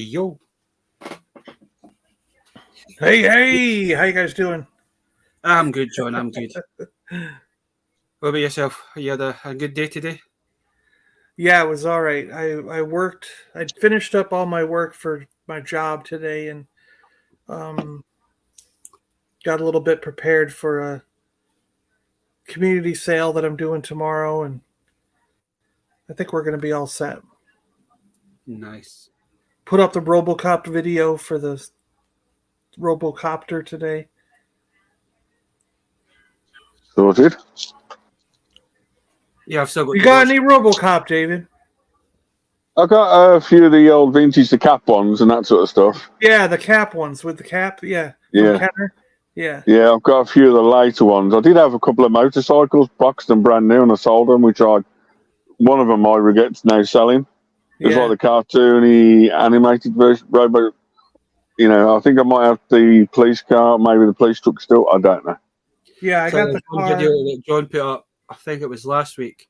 yo. Hey, how you guys doing? I'm good, John. I'm good. What about yourself? You had a good day today? Yeah, it was all right. I worked. I finished up all my work for my job today, and um, got a little bit prepared for a community sale that I'm doing tomorrow, and I think we're going to be all set. Nice. Put up the RoboCop video for the RoboCopter today. Sorted. Yeah, I've still got. You got any RoboCop, David? I got a few of the old vintage, the cap ones and that sort of stuff. Yeah, the cap ones with the cap. Yeah, Yeah. Kenner. Yeah. Yeah, I've got a few of the later ones. I did have a couple of motorcycles, boxed and brand new, and I sold them, one of them I regret's now selling. It's like the cartoony animated version, robot. I think I might have the police car, maybe the police truck still. I don't know. Yeah, I got the car. Video that John put up, I think it was last week,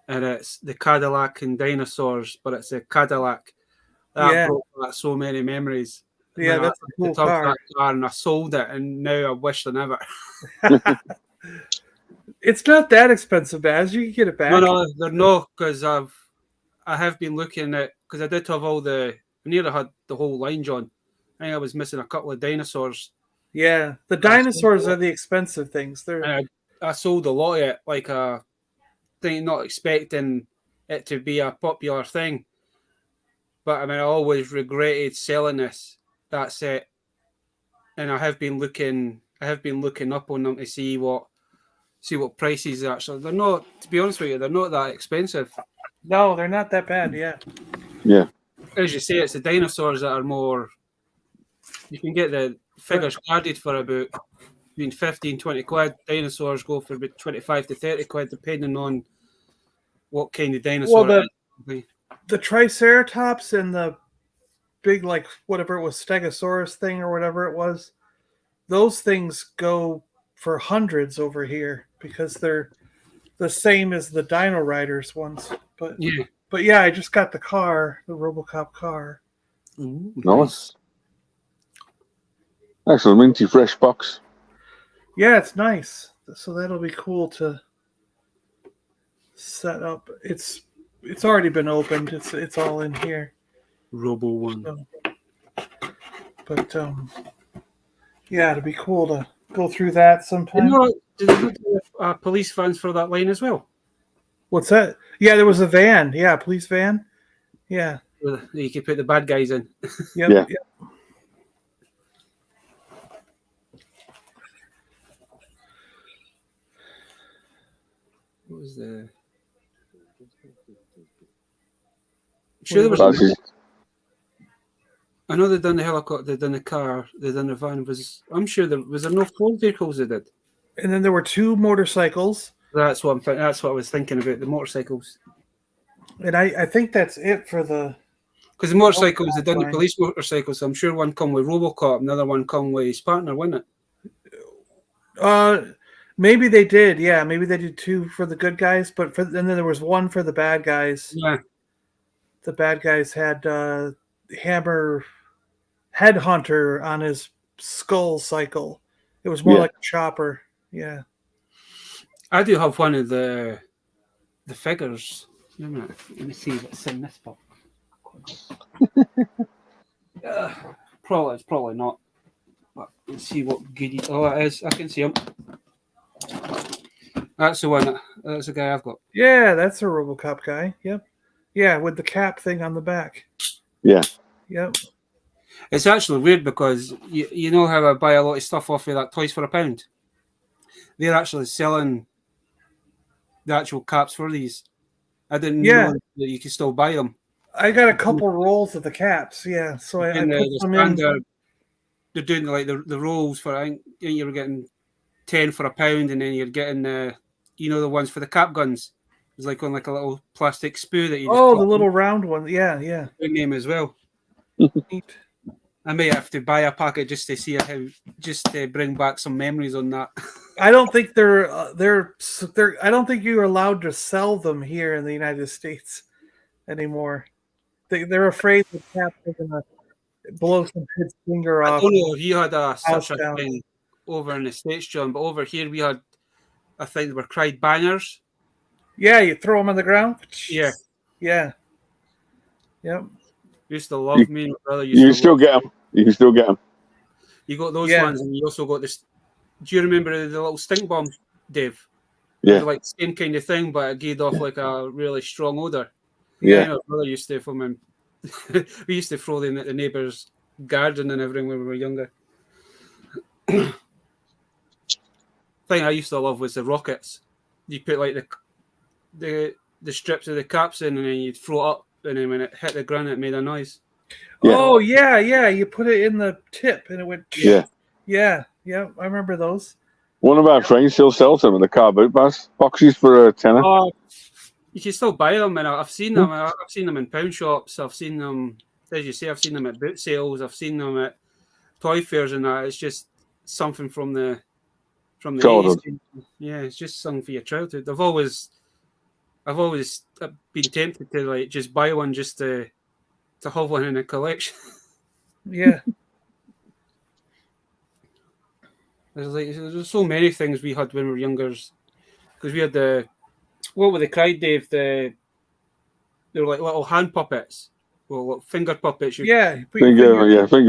and it's the Cadillac and dinosaurs, but it's a Cadillac. That brought back so many memories. Yeah, that's a cool car. And I sold it, and now I wish than ever. It's not that expensive, Baz. You can get it back. No, they're not, because I have been looking at, because I did have I nearly had the whole line, John. I think I was missing a couple of dinosaurs. Yeah, the dinosaurs are the expensive things. I sold a lot of it, like a thing, not expecting it to be a popular thing. But I mean, I always regretted selling that set, and I have been looking up on them to see what prices actually. They're not, to be honest with you, they're not that expensive. No, they're not that bad. Yeah. As you say, it's the dinosaurs that are more. You can get the figures carded for about between 15, 20 quid. Dinosaurs go for about 25 to 30 quid, depending on what kind of dinosaur. Well, the Triceratops and the big, like, whatever it was, Stegosaurus thing or whatever it was, those things go for hundreds over here because they're the same as the Dino Riders ones. But yeah, I just got the car, the RoboCop car. Ooh, nice. Excellent, minty fresh box. Yeah, it's nice. So that'll be cool to set up. It's already been opened. It's all in here. Robo one. But yeah, it'd be cool to go through that sometime. Do they do police vans for that line as well? What's that? Yeah, there was a van. Yeah, police van. Yeah. You could put the bad guys in. Yep. What was the? Sure, there was. I know they've done the helicopter, they've done the car, they've done the van. I'm sure there was no 4 vehicles they did. And then there were 2 motorcycles. That's what I was thinking about, the motorcycles. And I think that's it for the. Because the motorcycles, they've done the police motorcycles. So I'm sure one come with RoboCop, another one come with his partner, wouldn't it? Maybe they did. Yeah, maybe they did 2 for the good guys, and then there was 1 for the bad guys. Yeah. The bad guys had Hammer Headhunter on his skull cycle. It was more like a chopper. Yeah. I do have one of the figures. Let me see what's in this box. It's probably not. But let's see what goodie. Oh, it is. I can see him. That's the one. That's the guy I've got. Yeah, that's a RoboCop guy. Yep. Yeah, with the cap thing on the back. Yeah. Yep. It's actually weird because you know how I buy a lot of stuff off of that Toys for a Pound? They're actually selling the actual caps for these. I didn't know that you could still buy them. I got a couple rolls of the caps, yeah. So I put them in. They're doing like the rolls for, I think you were getting 10 for £1, and then you're getting the ones for the cap guns. It's like on like a little plastic spoon that you just the little round one. Yeah. Good name as well. I may have to buy a packet just to see to bring back some memories on that. I don't think I don't think you're allowed to sell them here in the United States anymore. They're afraid the cap are gonna blow some kid's finger I off. don't know if you had such a down. thing over in the States, John, but over here we had, I think they were cried bangers. Yeah, you throw them on the ground. Yeah. Yeah. Yep. Used to love me and my brother. You still get them. You can still get them. You got those Yeah. ones, and you also got this. Do you remember the little stink bomb, Dave? Yeah. It was like the same kind of thing, but it gave off like a really strong odor. Yeah. My brother used to from him. We used to throw them at the neighbour's garden and everything when we were younger. Thing I used to love was the rockets. You put like the strips of the caps in, and then you'd throw it up, and then when it hit the ground, it made a noise. Yeah. Oh yeah. You put it in the tip, and it went. Yeah. Yeah. I remember those. One of our friends still sells them in the car boot boxes for a tenner. You can still buy them, and I've seen them. I've seen them in pound shops. I've seen them, as you say, I've seen them at boot sales. I've seen them at toy fairs and that. It's just something from the Childhood. 80s. Yeah, it's just something for your childhood. I've always been tempted to like just buy one just to have one in a collection. Yeah. There's so many things we had when we were younger, because we had what were they cried, Dave? They were like little hand puppets, well, finger puppets. Finger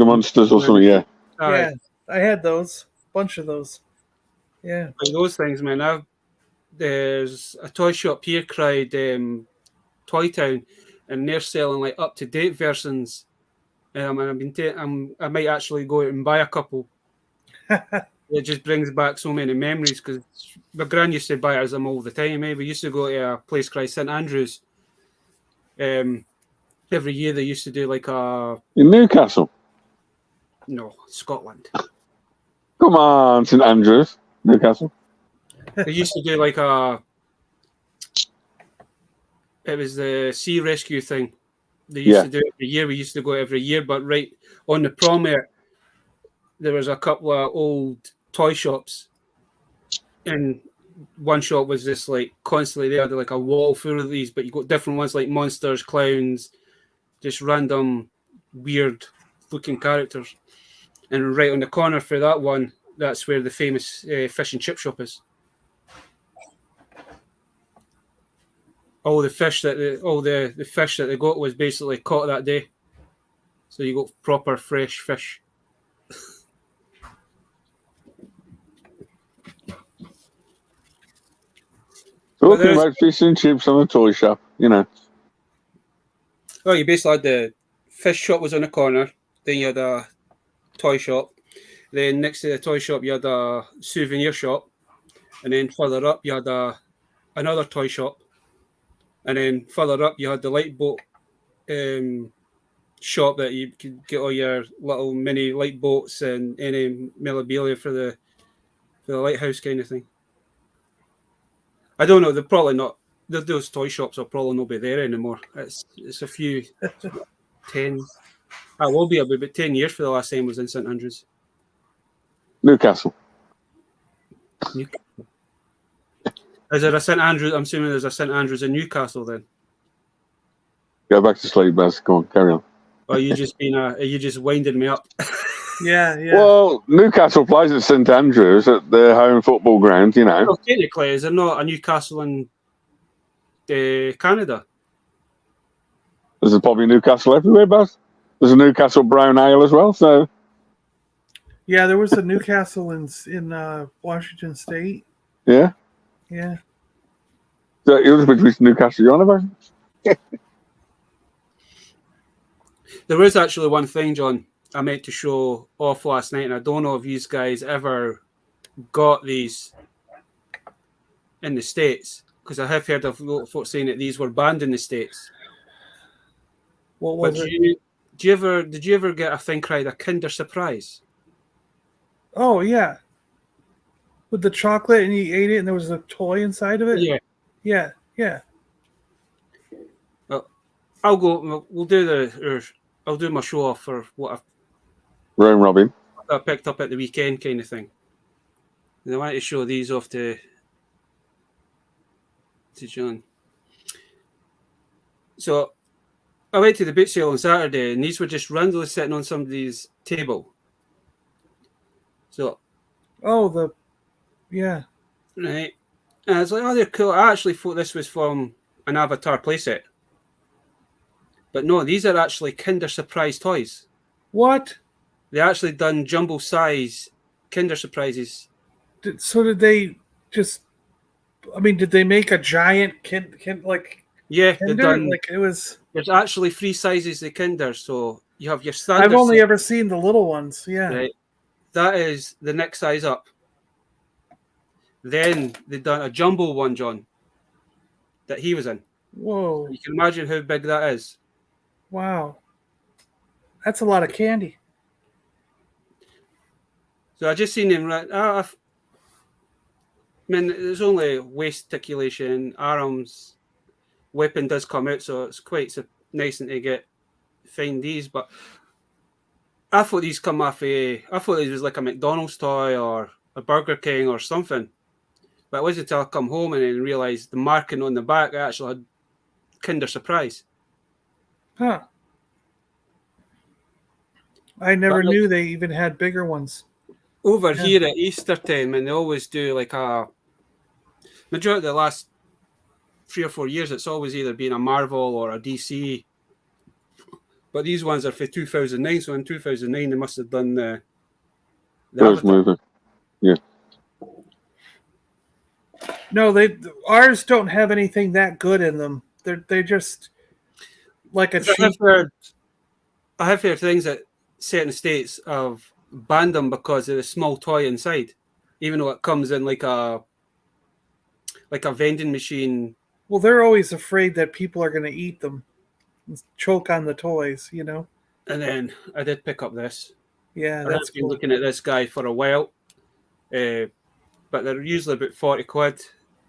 monsters or something. Yeah. Yeah, I had those. Bunch of those. Yeah. Like those things, man. There's a toy shop here cried Toy Town, and they're selling like up to date versions. And I might actually go out and buy a couple. It just brings back so many memories, because my gran used to buy it as them all the time. We used to go to a place called St Andrews. Every year they used to do like in Newcastle. No, Scotland. Come on, St Andrews, Newcastle. They used to do like it was the sea rescue thing. They used to do it every year. We used to go every year, but right on the promenade, there was a couple of old toy shops, and one shop was just like constantly, they had like a wall full of these, but you got different ones like monsters, clowns, just random weird looking characters. And right on the corner for that one, that's where the famous fish and chip shop is. All the fish that the fish that they got was basically caught that day, so you got proper fresh fish. Talking about fish and chips on a toy shop, you know. Oh, you basically had the fish shop was on the corner. Then you had a toy shop. Then next to the toy shop, you had a souvenir shop. And then further up, you had another toy shop. And then further up, you had the light boat shop that you could get all your little mini light boats and any memorabilia for the lighthouse kind of thing. I don't know. They're probably not. Those toy shops will probably not be there anymore. It's a few 10. I will be about 10 years for the last time I was in St Andrews. Newcastle. Is there a St Andrews? I'm assuming there's a St Andrews in Newcastle then. Go back to sleep, Baz. Go on, carry on. Or are you just winding me up? Yeah. Well, Newcastle plays at St Andrews at their home football ground, you know. Well, technically, is there not a Newcastle in Canada? There's probably Newcastle everywhere, Baz. There's a Newcastle Brown Ale as well, so. Yeah, there was a Newcastle in Washington State. Yeah. Yeah. So it was between Newcastle you're on about? There was actually one thing, John, I meant to show off last night, and I don't know if you guys ever got these in the States, because I have heard of folks saying that these were banned in the States. What was it? Did you ever get a thing called a Kinder Surprise? Oh yeah, with the chocolate, and you ate it, and there was a toy inside of it. Yeah. Well, I'll go. We'll do I'll do my show off for what Round robin. I picked up at the weekend, kind of thing. And I wanted to show these off to John. So I went to the boot sale on Saturday, and these were just randomly sitting on somebody's table. So, yeah. right, and I was like, oh, they're cool. I actually thought this was from an Avatar playset, but no, these are actually Kinder Surprise toys. What? They actually done jumbo size Kinder Surprises. So did they just? I mean, did they make a giant like? Yeah, Kinder? they've done. Like it was. There's actually 3 sizes of Kinder, so you have your standard. I've only ever seen the little ones. Yeah. Right, that is the next size up. Then they've done a jumbo one, John, that he was in. Whoa! You can imagine how big that is. Wow, that's a lot of candy. So I just seen him. I mean, there's only waist articulation, arms, weapon does come out, so it's quite nice to find these. But I thought these come off I thought these was like a McDonald's toy or a Burger King or something. But it wasn't until I come home and then realised the marking on the back actually had Kinder Surprise. Huh. I never knew they even had bigger ones. Over here at Easter time, and they always do like a majority of the last 3 or 4 years, it's always either been a Marvel or a DC. But these ones are for 2009, so in 2009 they must have done the first movie. Yeah. No, ours don't have anything that good in them. They're just like a cheap. I have heard things that certain states have banned them because of the small toy inside, even though it comes in like a vending machine. Well, they're always afraid that people are going to eat them, and choke on the toys, you know. And then I did pick up this. Yeah, I've been looking at this guy for a while, but they're usually about 40 quid.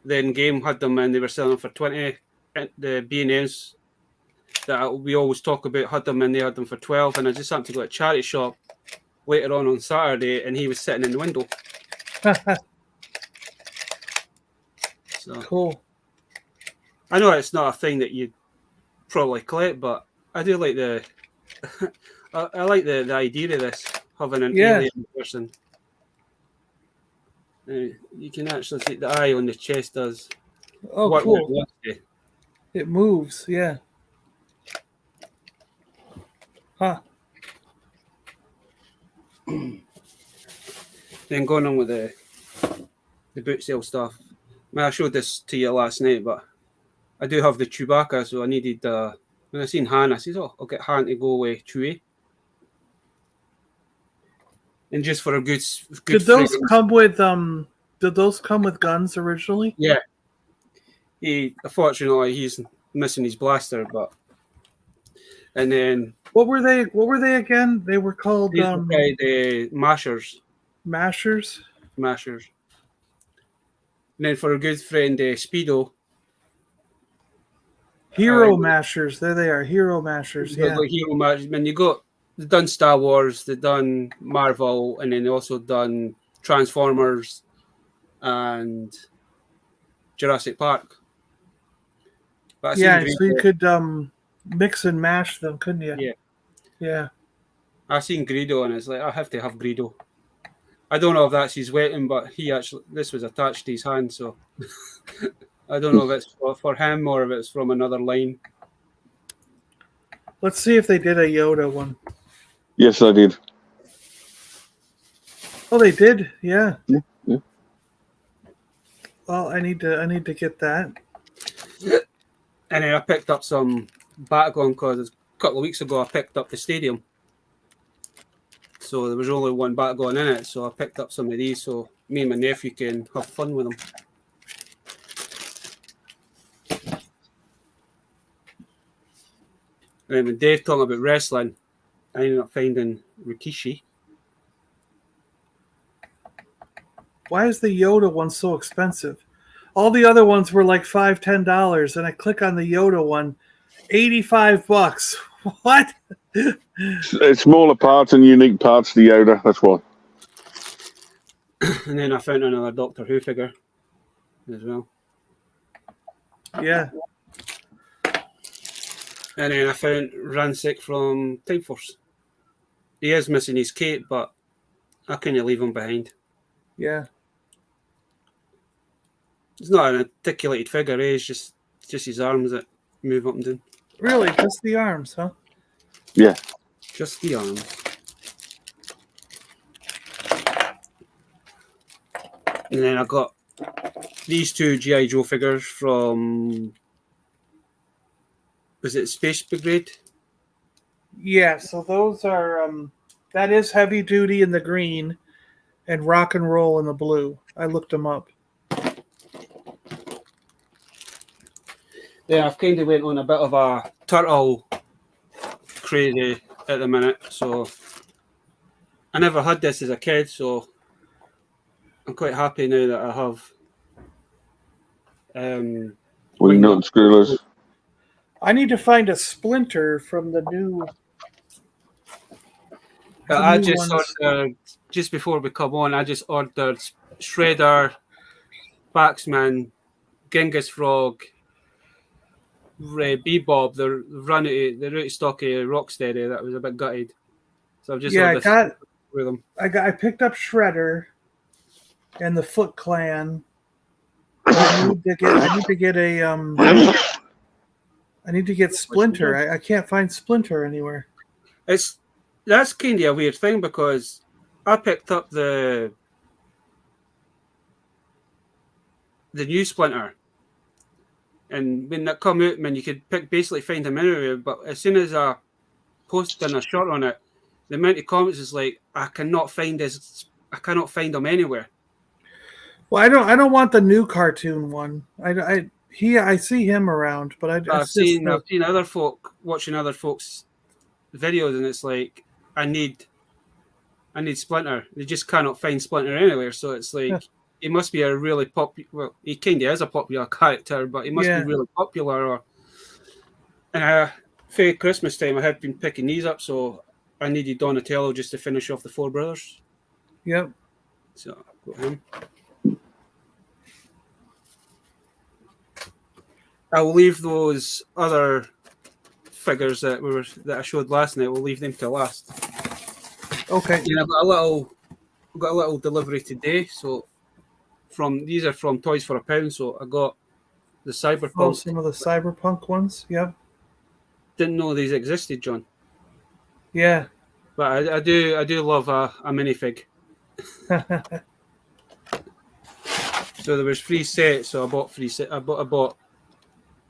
Then Game had them and they were selling for 20. The B&Ms that we always talk about had them and they had them for 12. And I just happened to go to a charity shop later on Saturday and he was sitting in the window. So, cool. I know it's not a thing that you'd probably collect, but I do like the I like the idea of this, having an alien person. You can actually see the eye on the chest does. Oh, cool. It moves, yeah. Huh. Then going on with the boot sale stuff. I mean, I showed this to you last night, but I do have the Chewbacca, so I needed when I seen Han, I said, "Oh, I'll get Han to go with Chewie." And just for a good did those come with Did those come with guns originally? Yeah. Unfortunately, he's missing his blaster, but and then what were they again? They were called the mashers. Mashers. And then for a good friend, Speedo. Hero Mashers. There they are. Hero Mashers. Yeah. Like Hero Mashers. I mean, they've done Star Wars, they've done Marvel, and then they also done Transformers and Jurassic Park. But yeah, so you could mix and mash them, couldn't you? Yeah. Yeah. I've seen Greedo, and it's like, I have to have Greedo. I don't know if that's his weapon, but this was attached to his hand, so I don't know if it's for him or if it's from another line. Let's see if they did a Yoda one. Yes, I did. Oh, they did? Yeah. Yeah. Well, I need to get that. And then I picked up some Battleground because a couple of weeks ago I picked up the stadium. So there was only one Battleground in it, so I picked up some of these so me and my nephew can have fun with them. And then when Dave talking about wrestling, I ended up finding Rikishi. Why is the Yoda one so expensive? All the other ones were like $5, $10, and I click on the Yoda one, $85. What? It's smaller parts and unique parts to Yoda. That's why. And then I found another Doctor Who figure as well. Yeah. And then I found Rancic from Time Force. He is missing his cape, but I couldn't leave him behind. Yeah. It's not an articulated figure, it's just his arms that move up and down. Really? Just the arms, huh? Yeah. Just the arms. And then I got these two G.I. Joe figures from, was it Space Brigade? Yeah, so those are that is Heavy Duty in the green and Rock and Roll in the blue. I looked them up. Yeah, I've kind of went on a bit of a turtle crazy at the minute, so I never had this as a kid, so I'm quite happy now that I have. We not screwless. I need to find a Splinter from the new. I just ordered, just before we come on, I just ordered Shredder, Baxman, Genghis Frog, Bebop, the Rooty Stocky Rocksteady that was a bit gutted. So I've just ordered with them. I picked up Shredder and the Foot Clan. I need to get Splinter. I can't find Splinter anywhere. That's kind of a weird thing because I picked up the new Splinter, and when that come out, man, you could basically find him anywhere. But as soon as I posted a shot on it, the amount of comments is like, I cannot find him anywhere. Well, I don't want the new cartoon one. I see him around, but I've seen other folk watching other folks' videos, and it's like I need Splinter. They just cannot find Splinter anywhere. So it's like he must be a really popular. Well, he kind of is a popular character, but he must be really popular. And for Christmas time, I have been picking these up, so I needed Donatello just to finish off the Four Brothers. Yep. So I've got him. I'll leave those other figures that I showed last night. We'll leave them to last. Okay. Yeah, I've got a little delivery today. So these are from Toys for a Pound. So I got the Cyberpunk. Oh, some of the Cyberpunk ones. Yep. Didn't know these existed, John. Yeah. But I do love a minifig. So there was 3 sets. So I bought 3 sets. I bought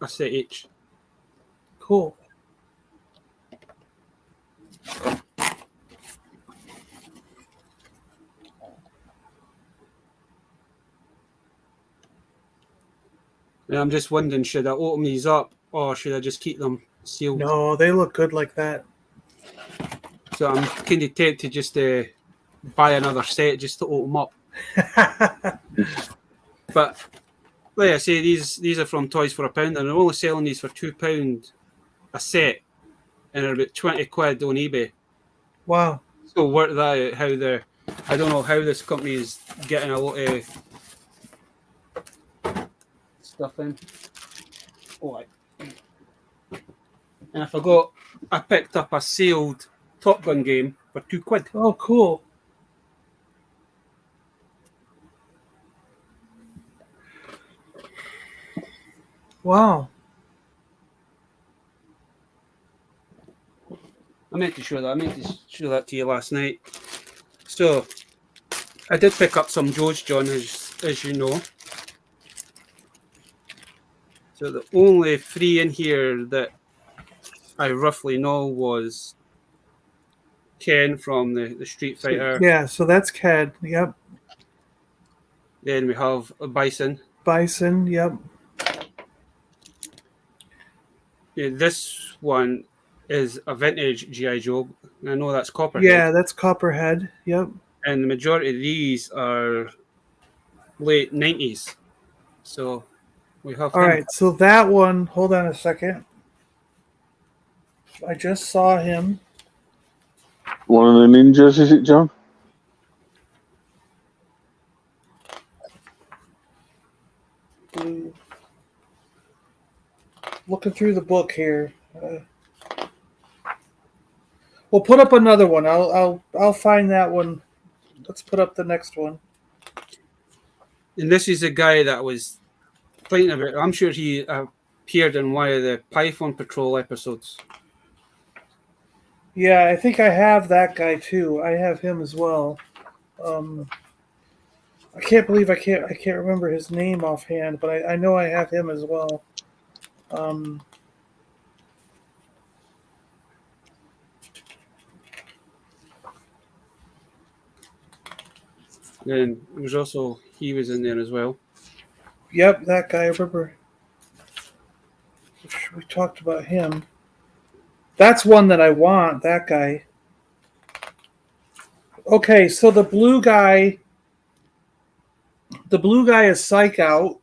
a set each. Cool. And I'm just wondering, should I open these up or should I just keep them sealed? No, they look good like that. So I'm kind of tempted just to buy another set just to open them up. But like I say, these are from Toys for a Pound, and they're only selling these for £2 a set, and they're about 20 quid on eBay. Wow. So work that out. I don't know how this company is getting a lot of stuff in. Oh, and I forgot, I picked up a sealed Top Gun game for £2. Oh, cool. Wow. I meant to show that to you last night. So I did pick up some Joes, John, as you know. So the only 3 in here that I roughly know was Ken from the Street Fighter. Yeah, so that's Cad. Yep. Then we have Bison. Bison. Yep. Yeah, this one is a vintage G.I. Joe. I know that's Copperhead. Yeah, that's Copperhead. Yep. And the majority of these are late 90s. So we have All right, so that one, hold on a second. I just saw him. One of the ninjas, is it, John? Looking through the book here. We'll put up another one. I'll find that one. Let's put up the next one. And this is a guy that was thinking about. I'm sure he appeared in one of the Python Patrol episodes. Yeah, I think I have that guy too. I have him as well. I can't believe I can't remember his name offhand, but I know I have him as well. Then there's also he was in there as well. Yep, that guy. I remember. We talked about him. That's one that I want. That guy. Okay, so the blue guy. The blue guy is Psych Out.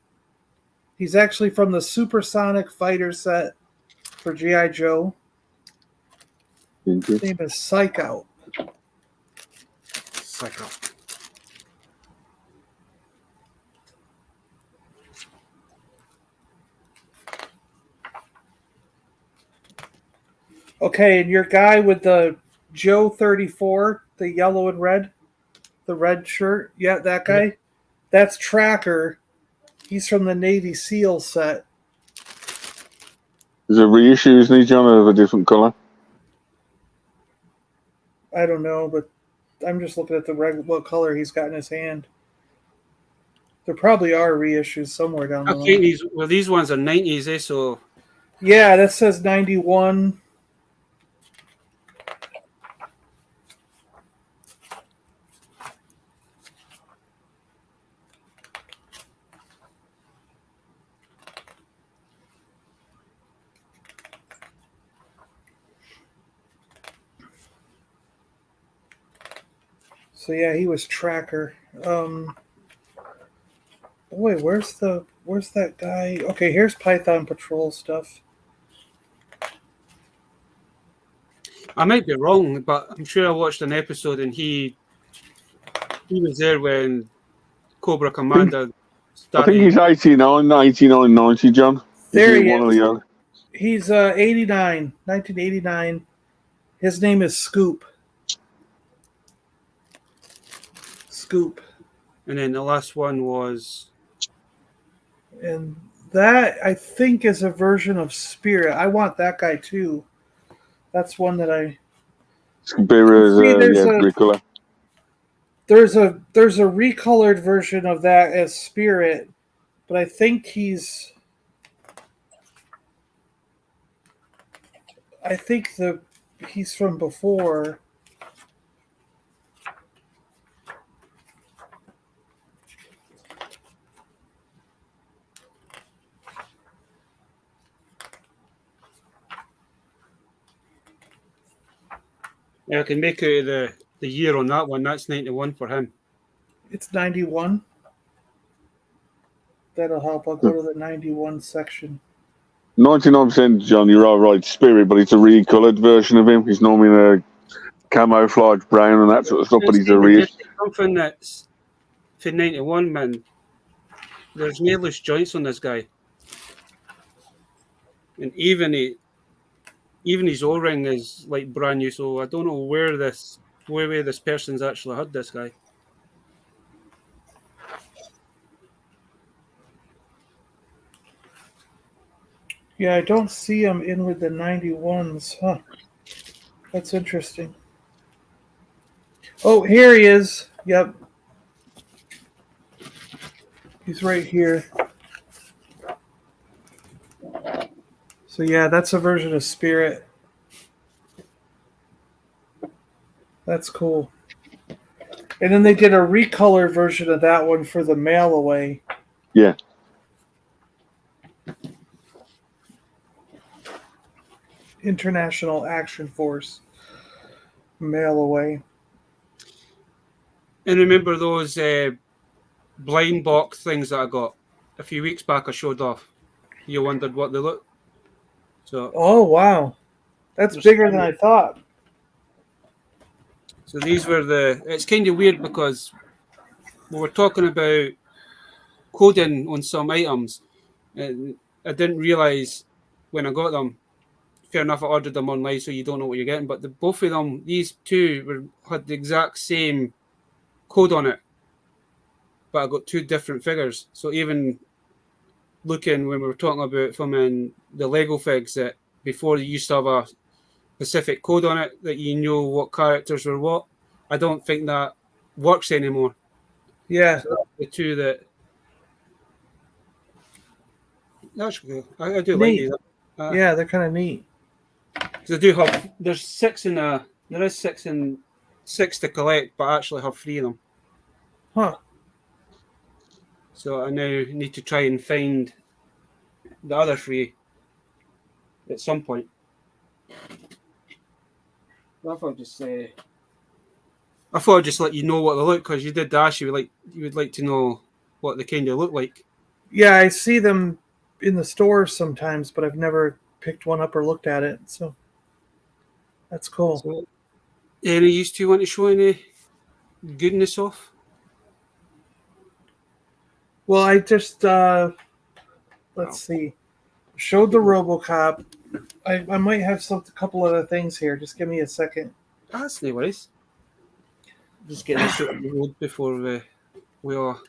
He's actually from the Supersonic Fighter set for G.I. Joe. His name is Psych Out. Psych Out. Okay, and your guy with the Joe 34, the yellow and red, the red shirt, yeah, that guy. Yeah. That's Tracker. He's from the Navy SEAL set. Is it reissue, isn't he, John, of a different colour? I don't know, but I'm just looking at what color he's got in his hand. There probably are reissues somewhere down the line. These ones are 90s, eh? So yeah, that says 91. So yeah, he was Tracker. Boy, where's that guy? Okay, here's Python Patrol stuff. I might be wrong, but I'm sure I watched an episode and he was there when Cobra Commander started. I think he's 89, 90, John. There he is. He's 89, 1989. His name is Scoop. Scoop. And then the last one was... And that, I think, is a version of Spirit. I want that guy, too. That's one that I... Spirit is recolor. There's a recolored version of that as Spirit, but I think he's... he's from before... Yeah, I can make out the year on that one. That's 91 for him. It's 91. That'll help. I'll go to the 91 section. 99%, John, you're all right. Spirit, but it's a recolored version of him. He's normally in a camouflage brown and that sort of stuff, but he's a something that's for 91, man. There's nailless joints on this guy. And even his O-ring is like brand new, so I don't know where this person's actually had this guy. Yeah, I don't see him in with the 91s. Huh. That's interesting. Oh, here he is. Yep. He's right here. So yeah, that's a version of Spirit. That's cool. And then they did a recolored version of that one for the Mail Away. Yeah. International Action Force. Mail Away. And remember those blind box things that I got a few weeks back I showed off? You wondered what they look. So, oh, wow. That's bigger than I thought. So these were it's kind of weird because we were talking about coding on some items and I didn't realize when I got them. fair enough, I ordered them online, so you don't know what you're getting. But both of them, these two, had the exact same code on it, but I got two different figures. So even looking when we were talking about from in the Lego figs, that before you used to have a specific code on it that you knew what characters were what, I don't think that works anymore. Yeah. So the two that that's cool. I do Neat. like these. Yeah, they're kind of neat. Because I do have there's six to collect, but I actually have 3 of them. Huh. So I now need to try and find the other 3 at some point. I thought I'd just let you know what they look, because you did ask you would like to know what they kind of look like. Yeah, I see them in the stores sometimes, but I've never picked one up or looked at it. So that's cool. So, any of you two want to show any goodness off? Well, I just let's see. Showed the RoboCop. I might have a couple other things here. Just give me a second. That's no worries. Just getting this out of the road before we are.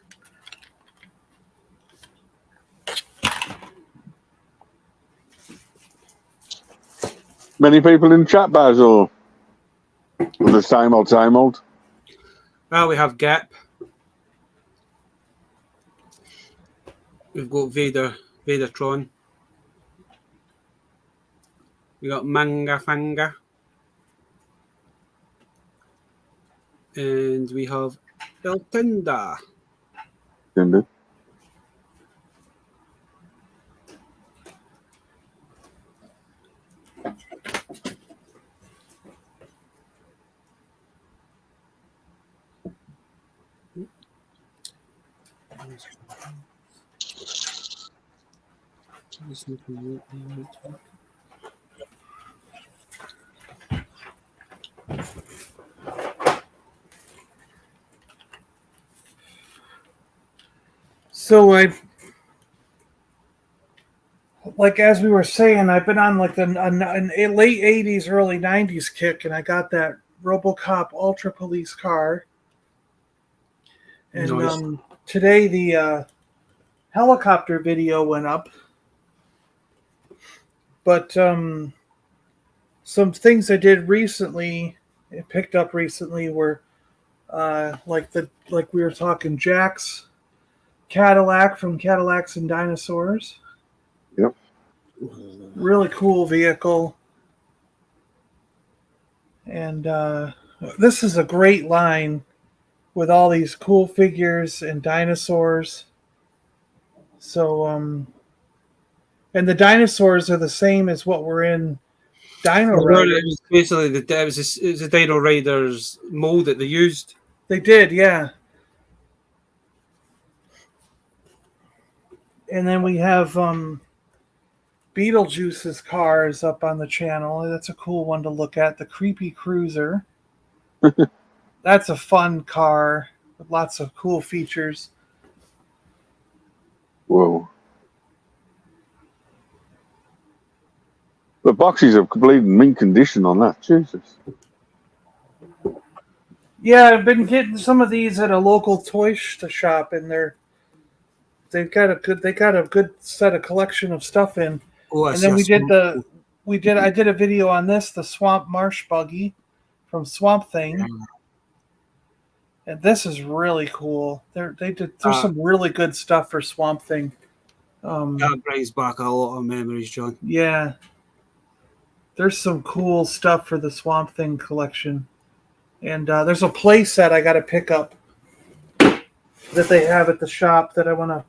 Many people in chat, Basil? The same old, same old. Well, we have Gap. We've got Vadertron. We got Manga Fanga. And we have El Tenda. Indeed. So as we were saying, I've been on like an late 80s, early 90s kick, and I got that RoboCop Ultra Police car. And Nice. Today the helicopter video went up. But some things I did recently, picked up recently, were like we were talking, Jack's Cadillac from Cadillacs and Dinosaurs. Yep. Really cool vehicle. And this is a great line with all these cool figures and dinosaurs. So, and the dinosaurs are the same as what were in Dino Riders. It was basically it was a Dino Riders mold that they used. They did, yeah. And then we have Beetlejuice's cars up on the channel. That's a cool one to look at. The Creepy Cruiser. That's a fun car with lots of cool features. Whoa. The boxes are complete mint condition on that. Jesus. Yeah, I've been getting some of these at a local toy shop, and they've got a good set of collection of stuff in. Oh, and then I did a video on this, the Swamp Marsh Buggy from Swamp Thing. And this is really cool. There's some really good stuff for Swamp Thing. That brings back a lot of memories, John. Yeah. There's some cool stuff for the Swamp Thing collection. And there's a play set I got to pick up that they have at the shop that I want to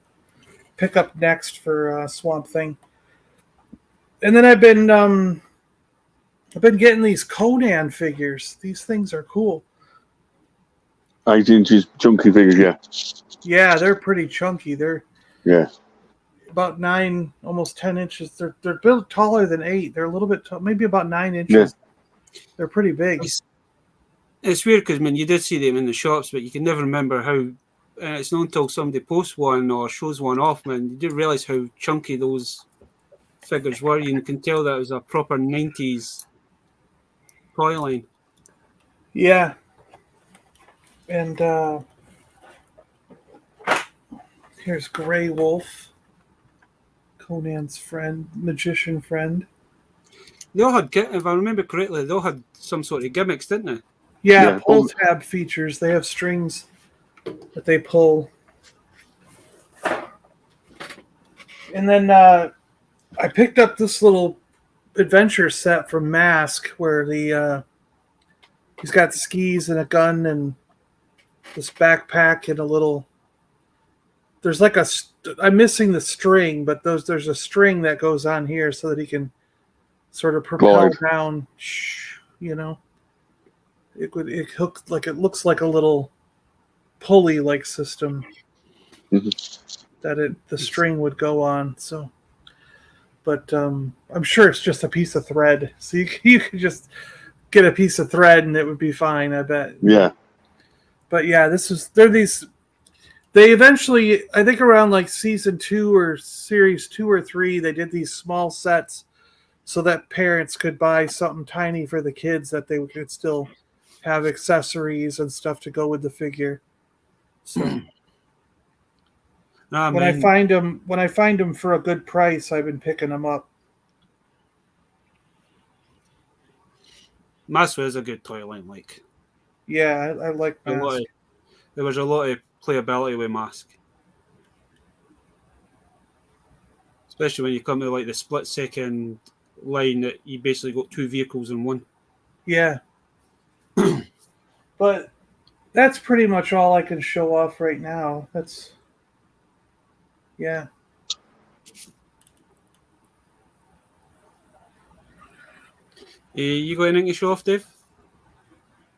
pick up next for Swamp Thing. And then I've been getting these Conan figures. These things are cool. 8 inches chunky figures, yeah. Yeah, they're pretty chunky. They're about 9, almost 10 inches. They're built taller than 8. They're a little bit, maybe about 9 inches. Yeah. They're pretty big. It's weird because, you did see them in the shops, but you can never remember how. It's not until somebody posts one or shows one off, you do realize how chunky those figures were. You can tell that it was a proper 90s toy line. Yeah. And here's Grey Wolf, Conan's friend, magician friend. They all had, if I remember correctly, they all had some sort of gimmicks, didn't they? Yeah, pull tab features. They have strings that they pull. And then I picked up this little adventure set from Mask where he's got skis and a gun and this backpack and a little. There's like I'm missing the string, but there's a string that goes on here so that he can sort of propel down. You know, it hooked like it looks like a little pulley like system that the string would go on. So, but I'm sure it's just a piece of thread. So you could just get a piece of thread and it would be fine. I bet. Yeah. But yeah, they eventually, I think around like season 2 or series 2 or 3, they did these small sets so that parents could buy something tiny for the kids that they could still have accessories and stuff to go with the figure. So when I find them for a good price, I've been picking them up. Mask was a good toy line, like. Yeah, I like Mask. There was a lot of playability with Mask, especially when you come to like the split-second line that you basically got 2 vehicles in one. Yeah. But that's pretty much all I can show off right now. Yeah. You got anything to show off, Dave?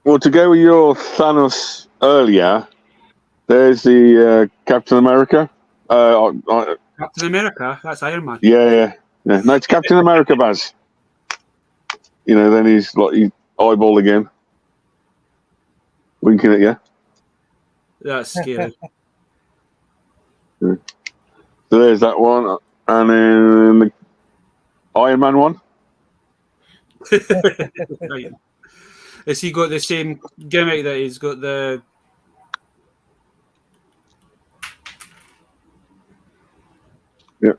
Well, to go with your Thanos earlier, there's the Captain America. Captain America? That's Iron Man. Yeah. No, it's Captain America, Baz. You know, then he's eyeball again. Winking at you. That's scary. So there's that one. And then the Iron Man one. Right. Has he got the same gimmick that he's got the... Yeah.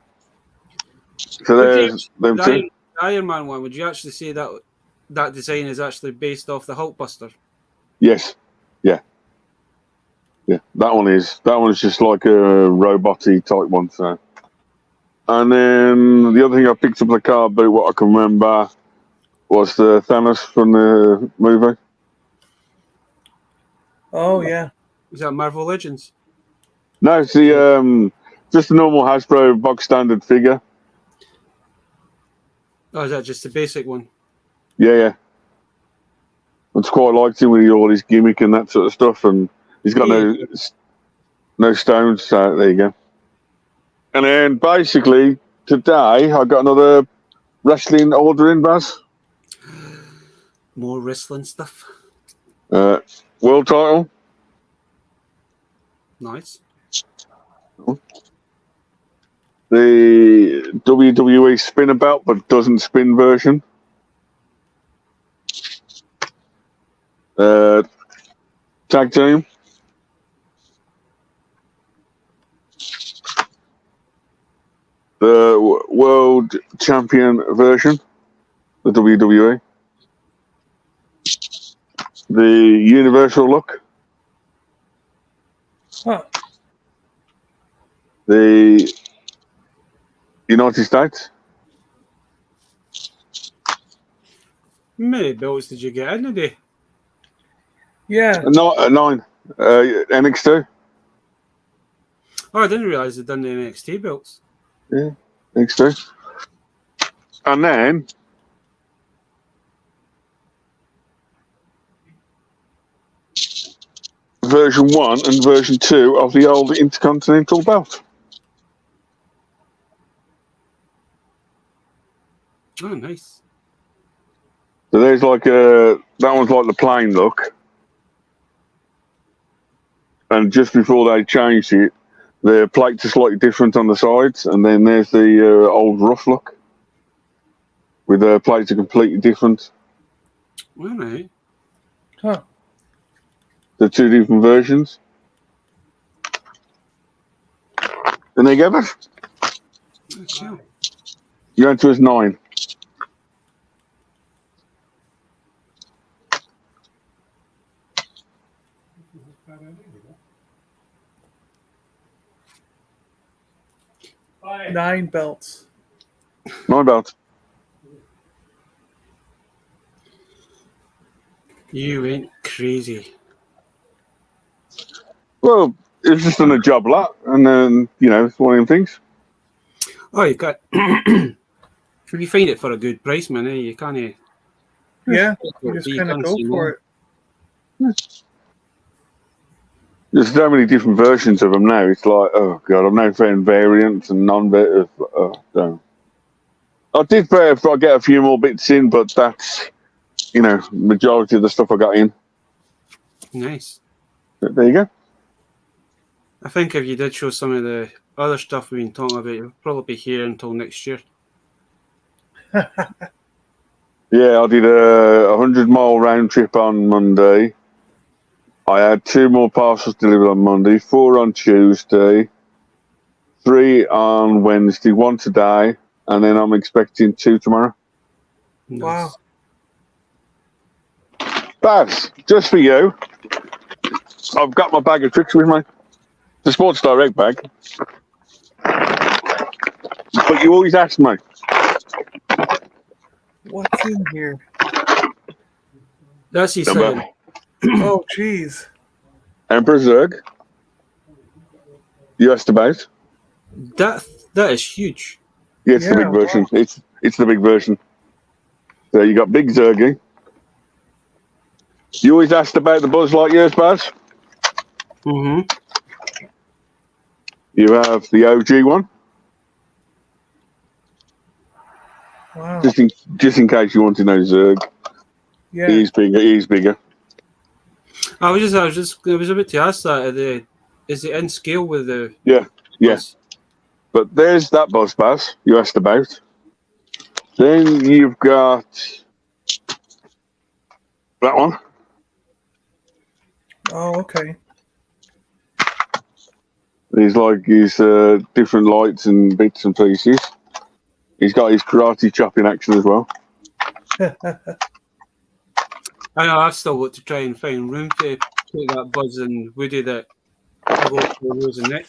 So there's them two. The Iron Man one, would you actually say that design is actually based off the Hulkbuster? Yes. Yeah. That one's just like a robot-y type one. So. And then the other thing I picked up in the car, but what I can remember was the Thanos from the movie. Oh yeah. Is that Marvel Legends? No, it's the just a normal Hasbro box standard figure. Oh, is that just the basic one? Yeah. It's quite liked him with all his gimmick and that sort of stuff, and he's got no stones. So there you go. And then basically today I got another wrestling order in, Baz. More wrestling stuff. World title. Nice. The WWE spinner belt, but doesn't spin version. Tag team. The world champion version. The WWE. The universal look. Huh. The United States. How many belts did you get in a day? Yeah. Not 9. NX2. Oh, I didn't realise they'd done the NXT belts. Yeah, NX2. And then version 1 and version 2 of the old Intercontinental belt. Oh, nice. So there's like that one's like the plain look. And just before they changed it, the plates are slightly different on the sides, and then there's the old rough look. with the plates are completely different. All right. Huh. The two different versions. And there you go, Beth. Okay. You're into his 9. Nine belts. 9 belts. You went crazy. Well, it's just done a job lot, and then, it's one of them things. Oh, you got. If you find it for a good price, man, you can't. Yeah, you just kind of go for it. There's so many different versions of them now. It's like, oh god, I'm now found variants and non-variants. Oh, I did pray if I get a few more bits in, but that's, majority of the stuff I got in. Nice. But there you go. I think if you did show some of the other stuff we've been talking about, you'll probably be here until next year. Yeah, I did a 100-mile round trip on Monday. I had 2 more parcels delivered on Monday, 4 on Tuesday, 3 on Wednesday, 1 today, and then I'm expecting 2 tomorrow. Nice. Wow. Babs, just for you, I've got my bag of tricks with me. The Sports Direct bag. But you always ask me. What's in here? That's his Number. second. Oh, jeez. Emperor Zerg. You asked about. That is huge. Yeah, it's the Yeah, big version. Wow. It's the big version. So you got Big Zergy. You always asked about the Buzz Lightyears, Baz. Mm-hmm. You have the OG one. Wow. Just in case you want to know Zerg. Yeah. He's bigger. I was about to ask that. Is it in scale with the? Yeah. Buzz? But there's that Buzz Baz you asked about. Then you've got that one. Oh, okay. He's like his different lights and bits and pieces. He's got his karate chopping action as well. I know I've still got to try and find room to put that Buzz and Woody that I got for Rose and Nick.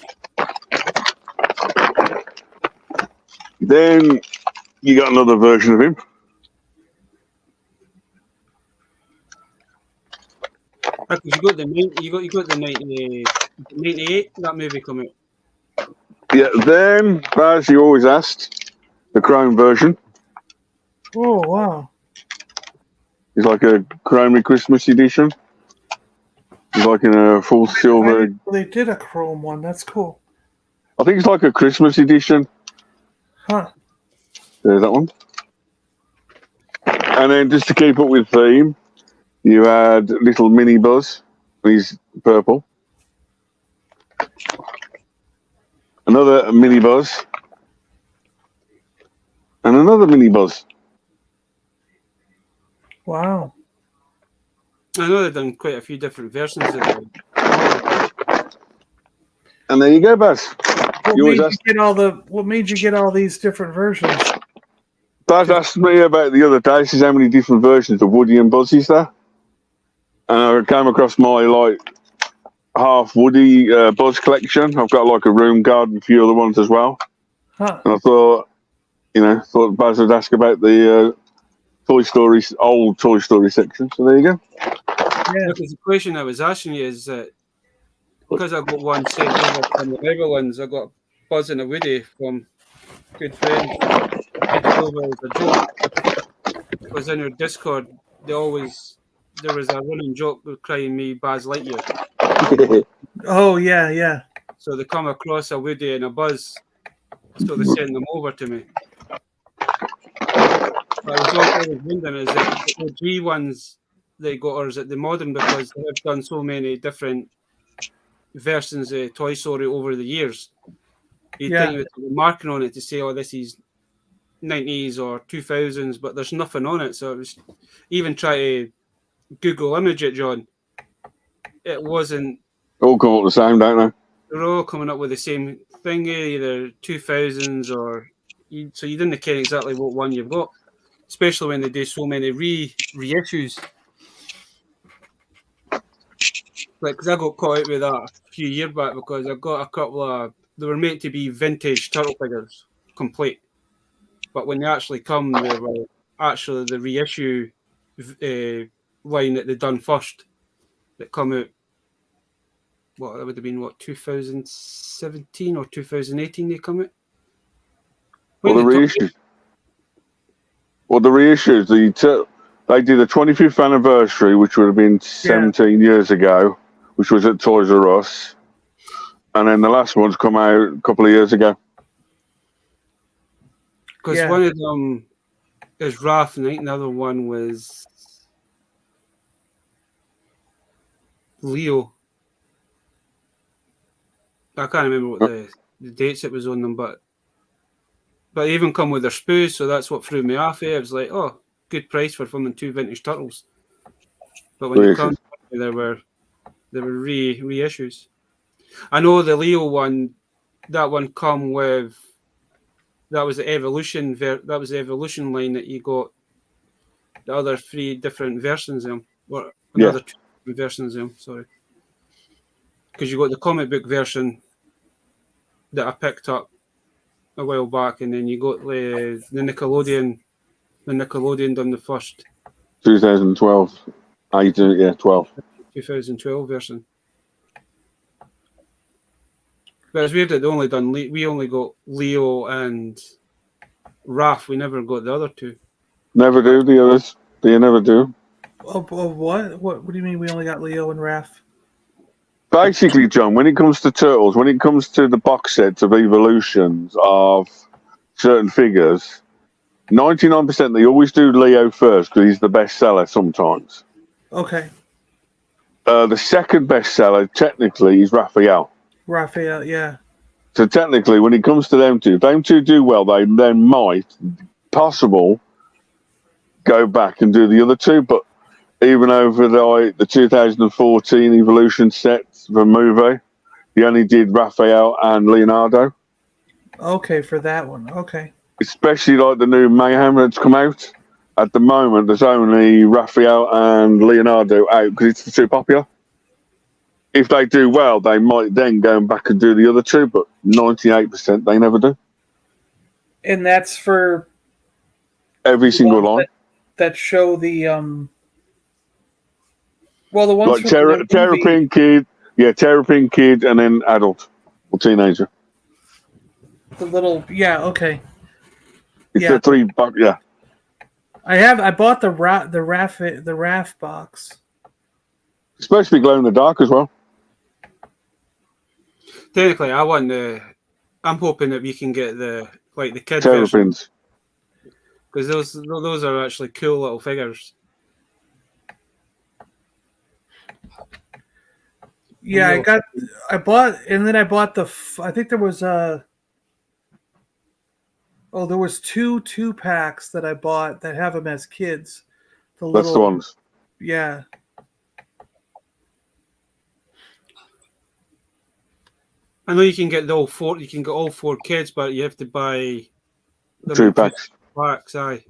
Then you got another version of him. Because you got the 98 that movie come out. Yeah. Then, as you always asked, the Chrome version. Oh, wow. It's like a Chrome Christmas edition. It's like in a full silver. They did a chrome one. That's cool. I think it's like a Christmas edition. Huh. There's that one. And then just to keep up with theme, you had little mini Buzz. He's purple. Another mini Buzz. And another mini Buzz. Wow. I know they've done quite a few different versions of it. And there you go, Baz. What made you get all these different versions? Baz asked me about the other day, says how many different versions of Woody and Buzz is there? And I came across my half Woody Buzz collection. I've got like a room guard and a few other ones as well. Huh. And I thought Baz would ask about the old Toy Story section. So there you go. Yeah. Because the question I was asking you is that because I got one sent over from the Netherlands, I got Buzz and a Woody from good friends. Sent it over as a joke. Because in your Discord, there was a running joke with crying me Buzz Lightyear. Oh, yeah. So they come across a Woody and a Buzz, so they send them over to me. But I was wondering is that the OG ones they got, or is it the modern, because they have done so many different versions of Toy Story over the years. You'd think you would be marking on it to say, oh, this is 90s or 2000s, but there's nothing on it. So it was even try to Google image it, John. It wasn't. All come up the same, don't they? They're all coming up with the same thing, either 2000s or. So you didn't care exactly what one you've got, especially when they do so many reissues. Like, because I got caught out with that a few years back because I got a couple of. They were meant to be vintage turtle figures, complete. But when they actually come, they were actually the reissue line that they done first that come out. What, that would have been, 2017 or 2018 they come out? Well, the reissues. They did the 25th anniversary, which would have been 17 years ago, which was at Toys R Us. And then the last one's come out a couple of years ago. Because one of them is Raph, and I think another one was Leo. I can't remember what the dates it was on them, but they even come with their spoos, so that's what threw me off. I was like, oh, good price for filming 2 vintage turtles. But when you come, there were reissues. I know the Leo one, that one come with. That was the Evolution. That was the Evolution line that you got. The other 3 different versions of them, or another 2 versions of them. Sorry, because you got the comic book version that I picked up a while back, and then you got the Nickelodeon. The Nickelodeon done the first 2012. 12. 2012 version. But it's weird that they only done. We only got Leo and Raph. We never got the other 2. Never do the others. They never do. What? What do you mean we only got Leo and Raph? Basically, John, when it comes to turtles, when it comes to the box sets of evolutions of certain figures, 99% they always do Leo first because he's the best seller sometimes. Okay. The second best seller, technically, is Raphael. Raphael, yeah. So technically, when it comes to them two do well, they then might, possible, go back and do the other 2. But even over the 2014 Evolution sets for movie, he only did Raphael and Leonardo. Okay, for that one. Okay. Especially like the new Mayhem that's come out. At the moment, there's only Raphael and Leonardo out because it's too popular. If they do well, they might then go back and do the other 2, but 98% they never do. And that's for every single line. That show the well, the ones like Terrapin Kid, Terrapin Kid, and then adult or teenager. The little, okay. It's the $3, I bought the RAF box. It's supposed to be glow in the dark as well. Technically, I'm hoping that we can get the kid Terrapins, because those are actually cool little figures. Yeah, I bought the. I think there was there was two packs that I bought that have them as kids. That's the ones. Yeah. I know you can get all 4. You can get all 4 kids, but you have to buy 2 packs. Aye.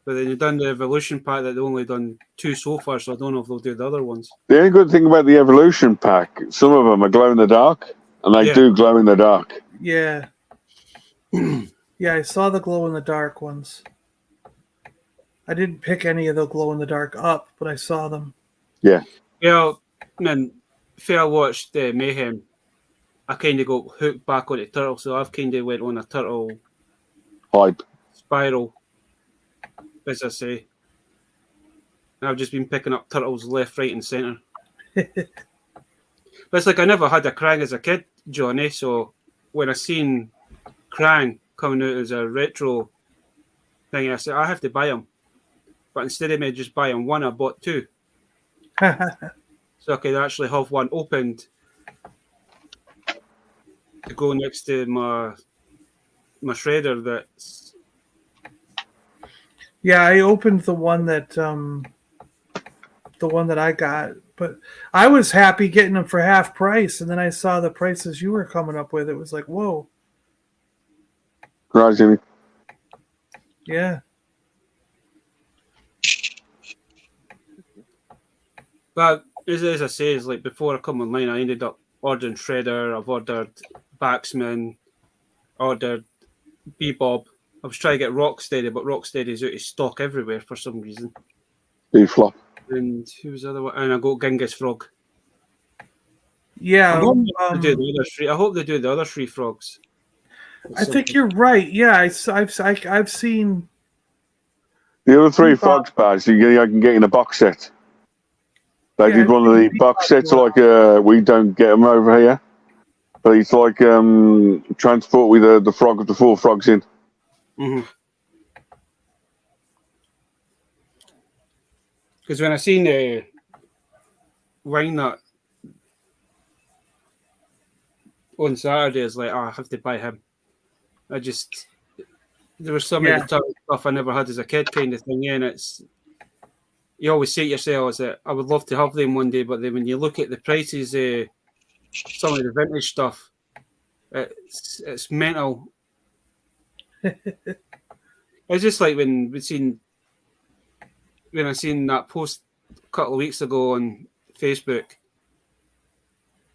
But then you've done the Evolution pack that they've only done 2 so far, so I don't know if they'll do the other ones. The only good thing about the Evolution pack, some of them are glow in the dark, and they do glow in the dark. Yeah. Yeah, I saw the glow in the dark ones. I didn't pick any of the glow in the dark up, but I saw them. Yeah. Yeah, man. If I watched Mayhem, I kind of got hooked back on the turtle, so I've kind of went on a turtle hype spiral, as I say. And I've just been picking up turtles left, right, and centre. But it's like I never had a Krang as a kid, Johnny. So when I seen Krang coming out as a retro thing, I said I have to buy him. But instead of me just buying 1, I bought 2. So I could actually have one opened to go next to my shredder that's Yeah, I opened the one that I got, but I was happy getting them for half price, and then I saw the prices you were coming up with. It was like, whoa. Right, Jimmy. Yeah. But as I say, is like before I come online, I ended up ordering Shredder. I've ordered Baxman, ordered Bebop. I was trying to get Rocksteady, but Rocksteady's out of stock everywhere for some reason. B-flop. And who was the other one? And I got Genghis Frog. Yeah. I hope they do the other three. I hope they do the other three frogs. I think you're right. Yeah, I've seen the other three frogs pads you can get in a box set. They did one of the box sets like we don't get them over here, but it's like transport with the frog of the 4 frogs in. Because when I seen Wine Nut on Saturday, it's like, I have to buy him. There was some of the stuff I never had as a kid kind of thing, and it's, you always say to yourself that I would love to have them one day, but then when you look at the prices, some of the vintage stuff, it's mental. It's just like when I seen that post a couple of weeks ago on Facebook,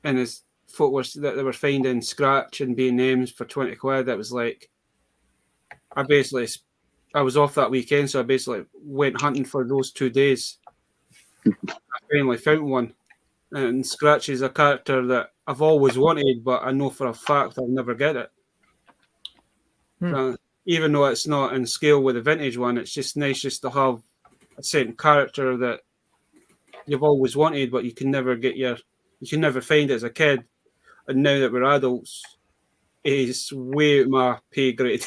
and his folk that they were finding scratch and B&Ms for 20 quid. That was like, I was off that weekend, so I basically went hunting for those 2 days. I finally found one, and Scratch is a character that I've always wanted, but I know for a fact I'll never get it. So, even though it's not in scale with the vintage one, it's just nice just to have a certain character that you've always wanted, but you can never find it as a kid. And now that we're adults, it's way out my pay grade.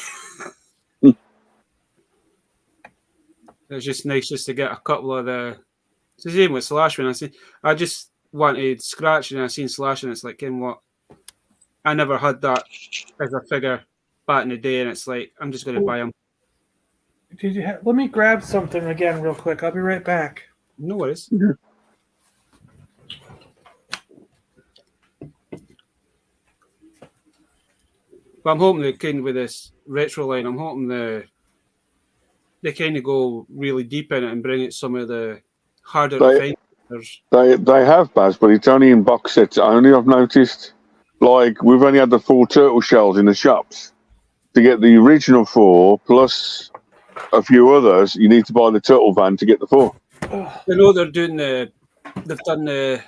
It's just nice just to get a couple of the. It's the same with Slash. When I just wanted Scratch, and I seen Slash, and it's like, you know what? I never had that as a figure back in the day, and it's like, I'm just going to buy them. Let me grab something again real quick. I'll be right back. No worries. But I'm hoping that kind of with this retro line, I'm hoping they kind of go really deep in it and bring it some of the harder to find. They have, Baz, but it's only in box sets only, I've noticed. Like, we've only had the 4 turtle shells in the shops. To get the original 4, plus a few others, you need to buy the turtle van to get the 4. I know they've done the,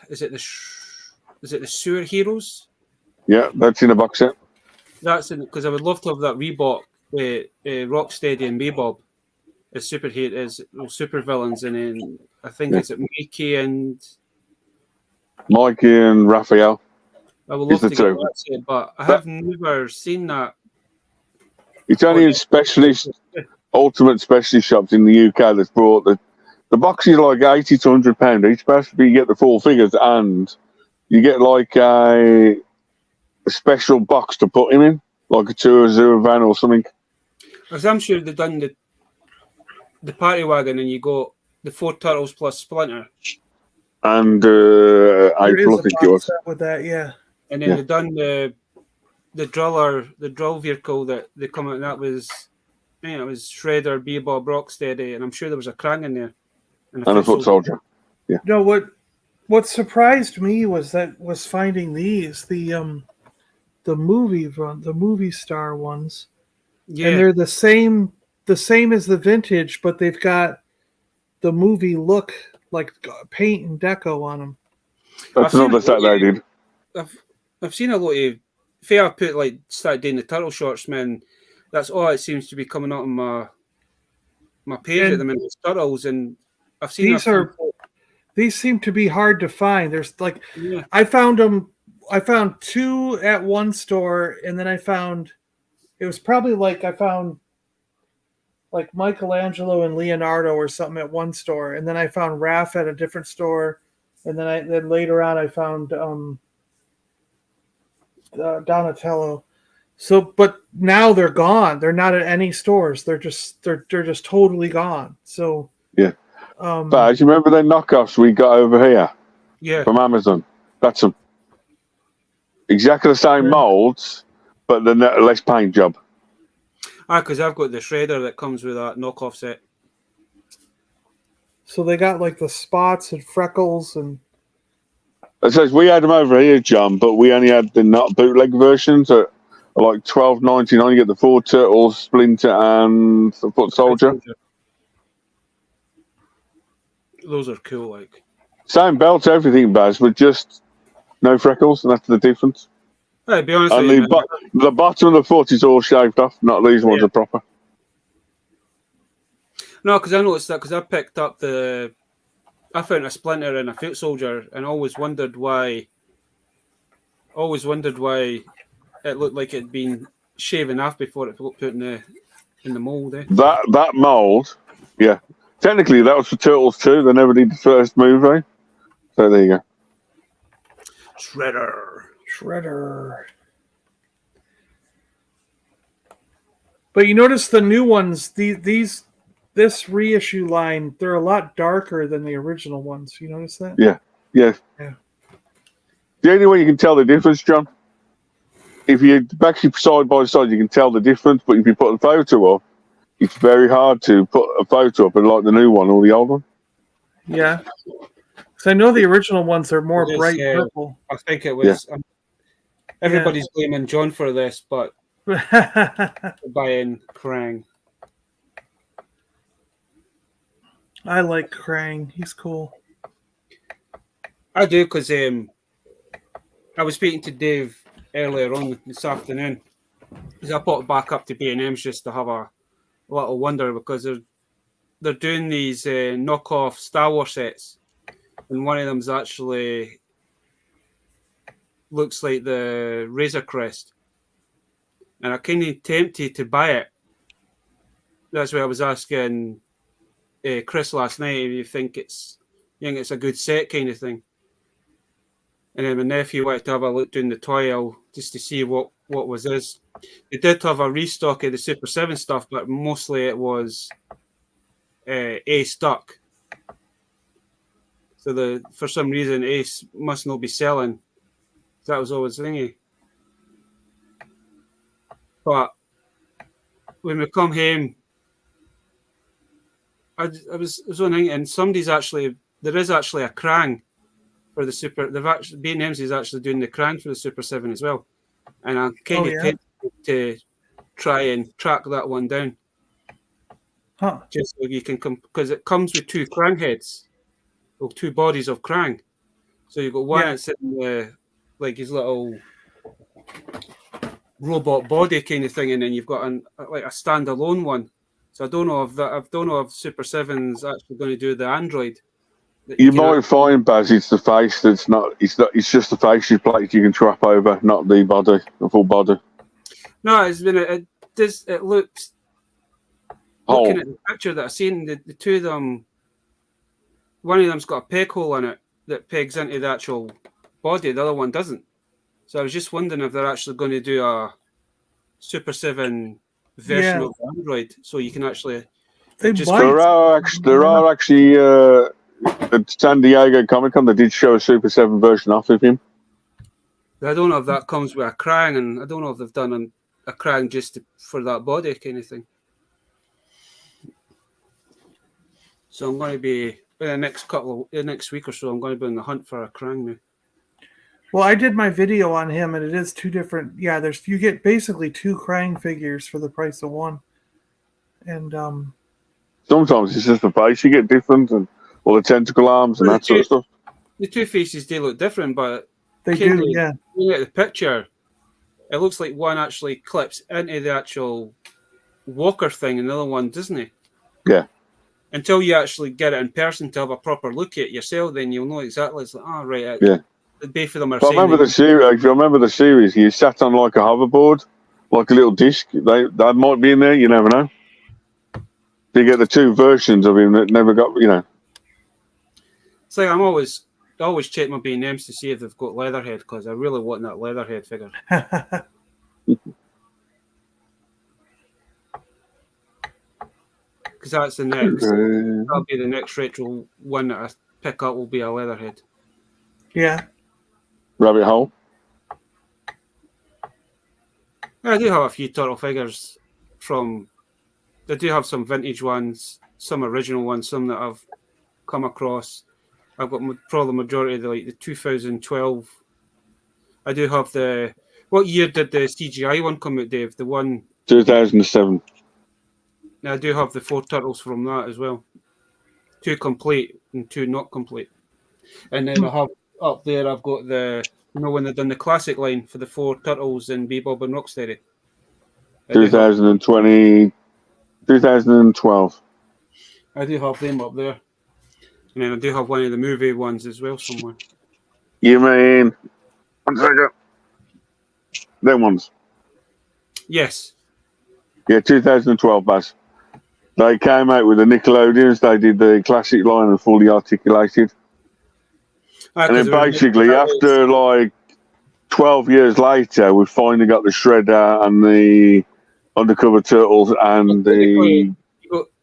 is it the Sewer Heroes? Yeah, that's in a box set. That's in, because I would love to have that Reebok Rocksteady and Bebop as super villains, and then I think it's Mikey and Raphael. I would love to get that set, but I have never seen that. It's only in ultimate specialist shops in the UK that's brought the box is like £80 to £100 each, but you get the 4 figures and you get like a special box to put him in, like a Tour van or something. Because I'm sure they've done the party wagon, and you got the 4 turtles plus Splinter. And April, I think it was. With that, yeah. And then they've done the drill vehicle that they come out, and that was, it was Shredder, Bebop, Rocksteady, and I'm sure there was a Krang in there. And a foot soldier. Yeah. No, what surprised me was finding these, the movie star ones. Yeah. And they're the same as the vintage, but they've got the movie look, like paint and deco on them. That's another set they did. I've seen a lot of, if I put start doing the turtle shorts, man, that's all it seems to be coming out on my page at the minute. It's turtles, and I've seen these seem to be hard to find. There's I found 2 at one store, and then I found like Michelangelo and Leonardo or something at one store, and then I found Raph at a different store, and then later on I found Donatello. So, but now they're gone. They're not at any stores. They're just totally gone. So Yeah. But you remember the knockoffs we got over here Yeah. from Amazon? That's them. Exactly the same molds, but the less paint job. Because I've got the shredder that comes with that knockoff set. So they got like the spots and freckles and. It says we had them over here, John, but we only had the not bootleg versions at like $12.99. You get the Four Turtles, Splinter, and the Foot Soldier. Those are cool, like. Same belt, everything, Baz, but just no freckles, and that's the difference. Hey, be honest And with you, the bottom of the foot is all shaved off. Not these ones are proper. No, because I noticed that because I picked up I found a Splinter and a Foot Soldier, and always wondered why it looked like it'd been shaven off before it got put in the mold. That mold, yeah. Technically, that was for Turtles too. They never did the first movie, so there you go. Shredder. But you notice the new ones, this reissue line, they're a lot darker than the original ones. You notice that? Yeah. The only way you can tell the difference, John, if you actually side by side, you can tell the difference. But if you put a photo up, it's very hard to put a photo up and like the new one or the old one. Yeah. Because I know the original ones are more bright purple. I think it was. Everybody's blaming John for this, but buying Krang. I like Krang. He's cool. I do, because I was speaking to Dave earlier on this afternoon, because I brought it back up to B&M's just to have a little wonder, because they're doing these knockoff Star Wars sets, and one of them's actually looks like the Razor Crest, and I kind of tempted to buy it. That's why I was asking Chris last night if you think it's a good set kind of thing. And then my nephew wanted to have a look down the toy aisle just to see what was this. They did have a restock of the Super 7 stuff, but mostly it was Ace Duck. So for some reason Ace must not be selling. So that was always thingy. But when we come home, I was on thinking, and there is actually a Krang for the Super. B&M's is actually doing the Krang for the Super 7 as well, and I'm kind of tempted to try and track that one down. Just so you can because it comes with two Krang heads, or two bodies of Krang. So you've got one that's in like his little robot body kind of thing, and then you've got a standalone one. So I don't know if Super 7's actually going to do the Android. You might find, Baz, it's the face that's not. It's just the facial plate you can trap over, not the body, the full body. No, it looks. Looking at the picture that I've seen, the two of them, one of them's got a peg hole in it that pegs into the actual body. The other one doesn't. So I was just wondering if they're actually going to do a Super 7 version of Android, so you can actually. There are actually at San Diego Comic-Con, they did show a Super 7 version off of him. I don't know if that comes with a Krang, and I don't know if they've done a Krang just for that body kind of thing. So I'm going to be in the next week or so. I'm going to be on the hunt for a Krang now. Well, I did my video on him, and it is two different. Yeah, you get basically two Krang figures for the price of one, and sometimes it's just the face you get different, and all the tentacle arms and that sort of stuff. The two faces do look different, but they do. Yeah. Looking at the picture, it looks like one actually clips into the actual walker thing, and the other one doesn't. Yeah. Until you actually get it in person to have a proper look at it yourself, then you'll know exactly. It's like, right. Yeah. Both of them are. If I remember the series, you sat on like a hoverboard, like a little disc. That might be in there. You never know. You get the two versions of him that never got. It's like I always check my B&Ms to see if they've got Leatherhead, because I really want that Leatherhead figure. because that's the next. That'll be the next retro one that I pick up. Will be a Leatherhead. Yeah. Rabbit Hole. I do have a few turtle figures from. I do have some vintage ones, some original ones, some that I've come across. I've got probably the majority of the 2012. I do have the. What year did the CGI one come out, Dave? The one 2007. I do have the 4 turtles from that as well. 2 complete and 2 not complete. And then I have up there, I've got the, when they've done the classic line for the 4 turtles in Bebop and Rocksteady. 2020, 2012. I do have them up there. And then I do have one of the movie ones as well somewhere. You mean... One second. Them ones. Yes. Yeah, 2012, Baz. They came out with the Nickelodeons. They did the classic line and fully articulated. And then basically, after like 12 years later, we finally got the Shredder and the Undercover Turtles and the...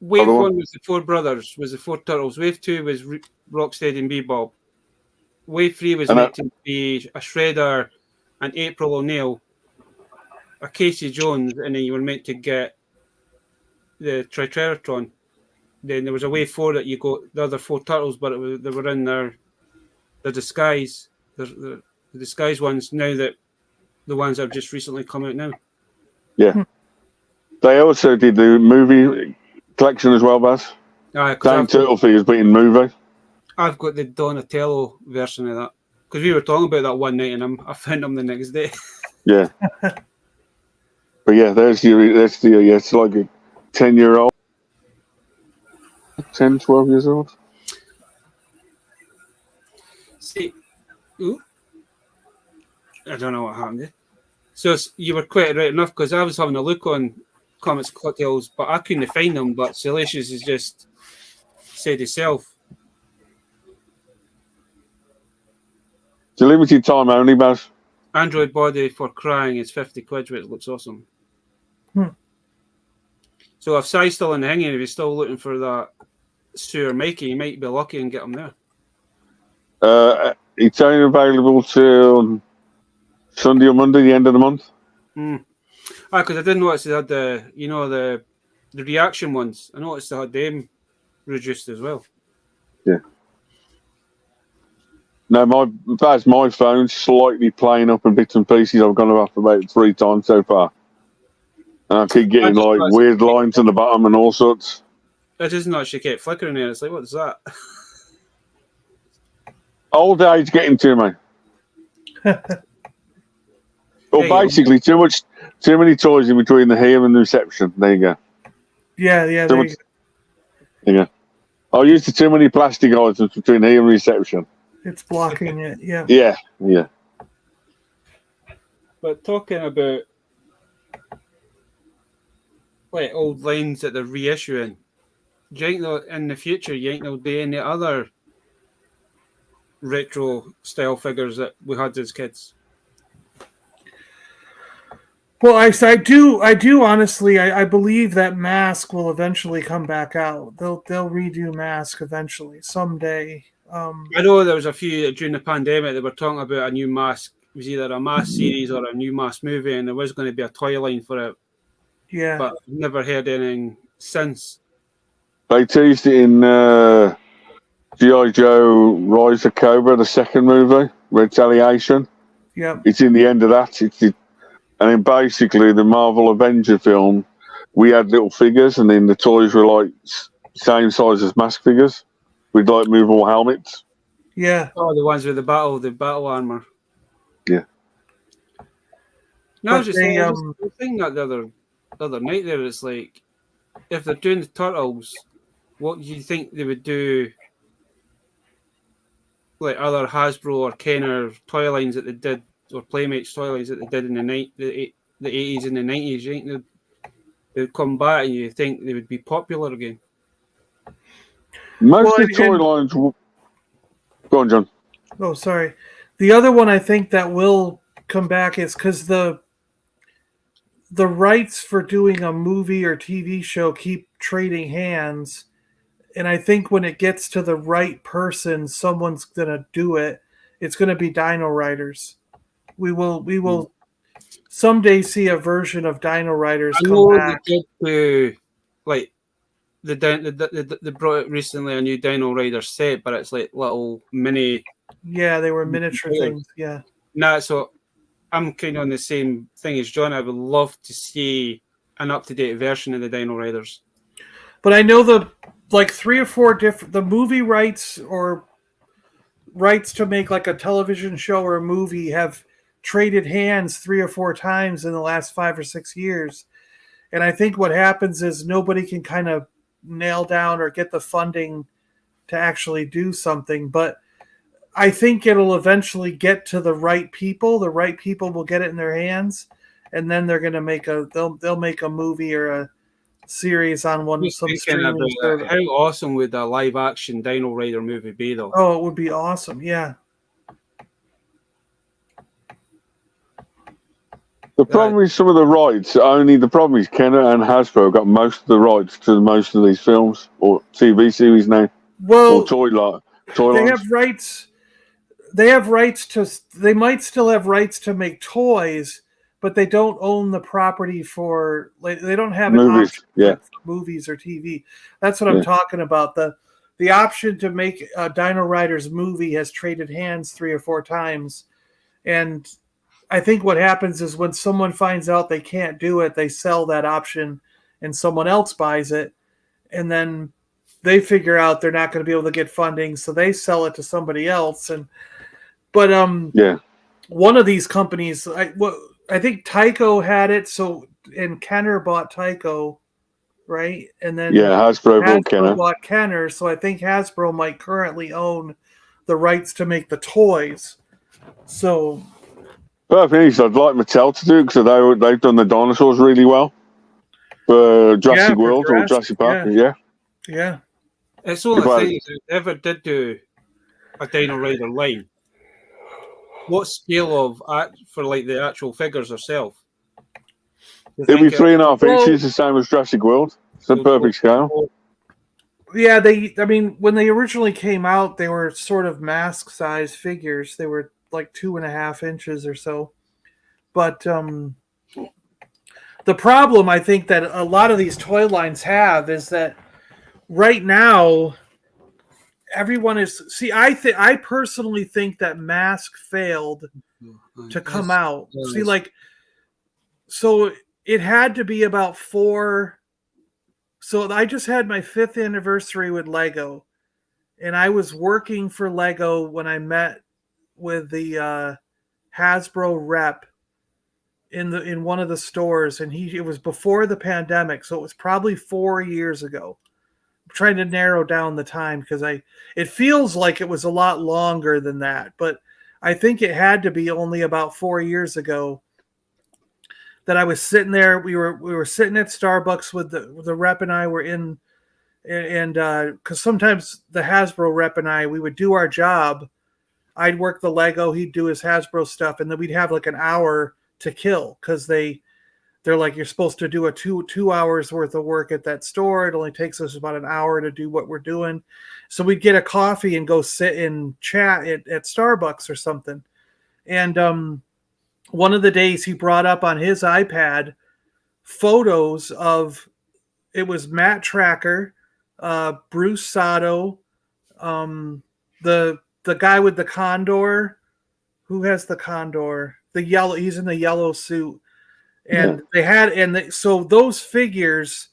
Wave 1 was the 4 brothers, was the 4 turtles. Wave 2 was Rocksteady and Bebop. Wave 3 was meant to be a Shredder, an April O'Neil, a Casey Jones, and then you were meant to get the Triceratron. Then there was a Wave 4 that you got the other 4 turtles, but they were in their disguise, the disguise ones. Now that the ones that have just recently come out now. Yeah, they also did the movie collection as well, Baz. Same turtle figures, but in movie. I've got the Donatello version of that because we were talking about that one night, and I found them the next day. Yeah. But yeah, that's the it's like a 10-year-old, 10, 12 years old. See, I don't know what happened there. So you were quite right enough because I was having a look on Comics Cocktails, but I couldn't find them. But Salacious has just said himself. It's a limited time only, Baz. Android body for crying is 50 quid, which looks awesome. So if Si's still in the hanging, if he's still looking for that Sewer Mikey, he might be lucky and get him there. It's only available till Sunday or Monday, the end of the month. Because I didn't notice they had the reaction ones. I noticed they had them reduced as well. Yeah. No, my phone's slightly playing up in bits and pieces. I've gone off about 3 times so far. And I keep getting like weird lines on the bottom and all sorts. It doesn't actually keep flickering there. It's like, what is that? Old age getting to me. Well, basically, too many toys in between the here and the reception. There you go. Yeah, there you go. I used too many plastic items between here and reception. It's blocking it, yeah. Yeah. But talking about like old lines that they're reissuing, do you think that in the future, you think there'll be any other retro style figures that we had as kids? Well, I do honestly. I believe that Mask will eventually come back out. They'll redo Mask eventually someday. I know there was a few during the pandemic that were talking about a new Mask. It was either a Mask series or a new Mask movie, and there was going to be a toy line for it. Yeah, but I've never heard anything since. They teased it in G.I. Joe Rise of Cobra, the second movie, Retaliation. Yeah, it's in the end of that. And then basically the Marvel Avenger film, we had little figures, and then the toys were like same size as Mask figures with like movable helmets. Yeah. Oh, the ones with the battle armor. Yeah. No, I was just saying that the other night there. It's like, if they're doing the Turtles, what do you think they would do? Like other Hasbro or Kenner toy lines that they did, or Playmates toy lines that they did in the 80s and the 90s. You think they'd come back, and you think they would be popular again? Most of the toy lines. Go on, John. Oh, sorry. The other one I think that will come back is because the the rights for doing a movie or TV show keep trading hands. And I think when it gets to the right person, someone's going to do it. It's going to be Dino Riders. We will someday see a version of Dino Riders come back. They did do, like, they brought out recently a new Dino Rider set, but it's like little mini. Yeah, they were miniature things. Yeah. Nah, so I'm kind of on the same thing as John. I would love to see an up-to-date version of the Dino Riders. But I know the 3 or 4 different the movie rights or rights to make like a television show or a movie have traded hands 3 or 4 times in the last 5 or 6 years. And I think what happens is nobody can kind of nail down or get the funding to actually do something. But I think it'll eventually get to the right people. The right people will get it in their hands, and then they're going to make they'll make a movie or a series on some streaming service. How awesome would a live action Dino Rider movie be, though? Oh, it would be awesome. Yeah. The problem is some of the rights. The problem is Kenner and Hasbro got most of the rights to most of these films or TV series now. Well, or toy they have rights. They have rights to. They might still have rights to make toys, but they don't own the property for. They don't have movies. An option Yeah, for movies or TV. That's what I'm talking about. The option to make a Dino Riders movie has traded hands 3 or 4 times, and I think what happens is when someone finds out they can't do it, they sell that option, and someone else buys it, and then they figure out they're not going to be able to get funding, so they sell it to somebody else. But one of these companies, I think Tyco had it, and Kenner bought Tyco, right? And then Hasbro bought Kenner, so I think Hasbro might currently own the rights to make the toys. So, but I think I'd like Mattel to do it because they've done the dinosaurs really well for Jurassic World or Jurassic Park. Yeah. It's the only thing if they ever did do a Dino Rider line. What scale for like the actual figures herself? It'll be 3.5 inches, the same as Jurassic World. It's a perfect scale. Yeah, when they originally came out, they were sort of mask size figures. They were like 2.5 inches or so. But the problem I think that a lot of these toy lines have is that right now everyone is I personally think that Mask failed to come out. So it had to be about 4. So I just had my 5th anniversary with Lego, and I was working for Lego when I met with the Hasbro rep in one of the stores, and it was before the pandemic, so it was probably 4 years ago. I'm trying to narrow down the time because it feels like it was a lot longer than that, but I think it had to be only about 4 years ago that I was sitting there. We were sitting at Starbucks with the rep and I were in, and because sometimes the Hasbro rep and I, we would do our job. I'd work the Lego, he'd do his Hasbro stuff, and then we'd have like an hour to kill because they're like, you're supposed to do a two hours worth of work at that store. It only takes us about an hour to do what we're doing. So we'd get a coffee and go sit and chat at Starbucks or something. And one of the days he brought up on his iPad photos of, it was Matt Tracker, Bruce Sato, the guy with the condor. Who has the condor? He's in the yellow suit. And so those figures,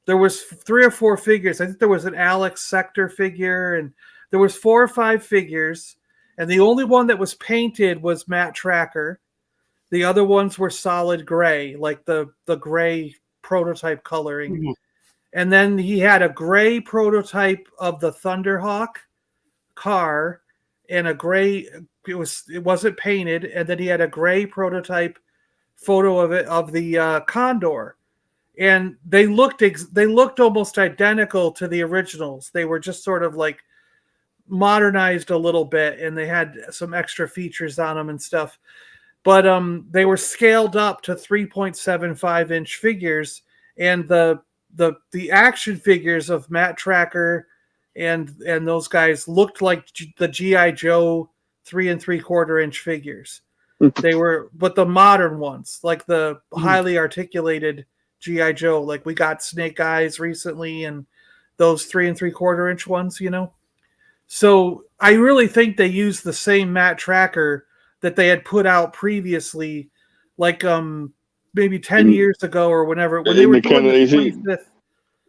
there was 3 or 4 figures. I think there was an Alex Sector figure, and there was 4 or 5 figures. And the only one that was painted was Matt Tracker. The other ones were solid gray, like the gray prototype coloring. Mm-hmm. And then he had a gray prototype of the Thunderhawk car, and a gray, it wasn't painted, and then he had a gray prototype photo of the Condor, and they looked almost identical to the originals. They were just sort of like modernized a little bit, and they had some extra features on them and stuff. but they were scaled up to 3.75 inch figures, and the action figures of Matt Tracker and those guys looked like the G.I. Joe 3 3/4 inch figures. They were, but the modern ones, like the highly articulated G.I. Joe, like we got Snake Eyes recently, and those 3 3/4 inch ones, you know. So I really think they used the same Matt Tracker that they had put out previously, like maybe 10 years ago or whenever, when they were doing the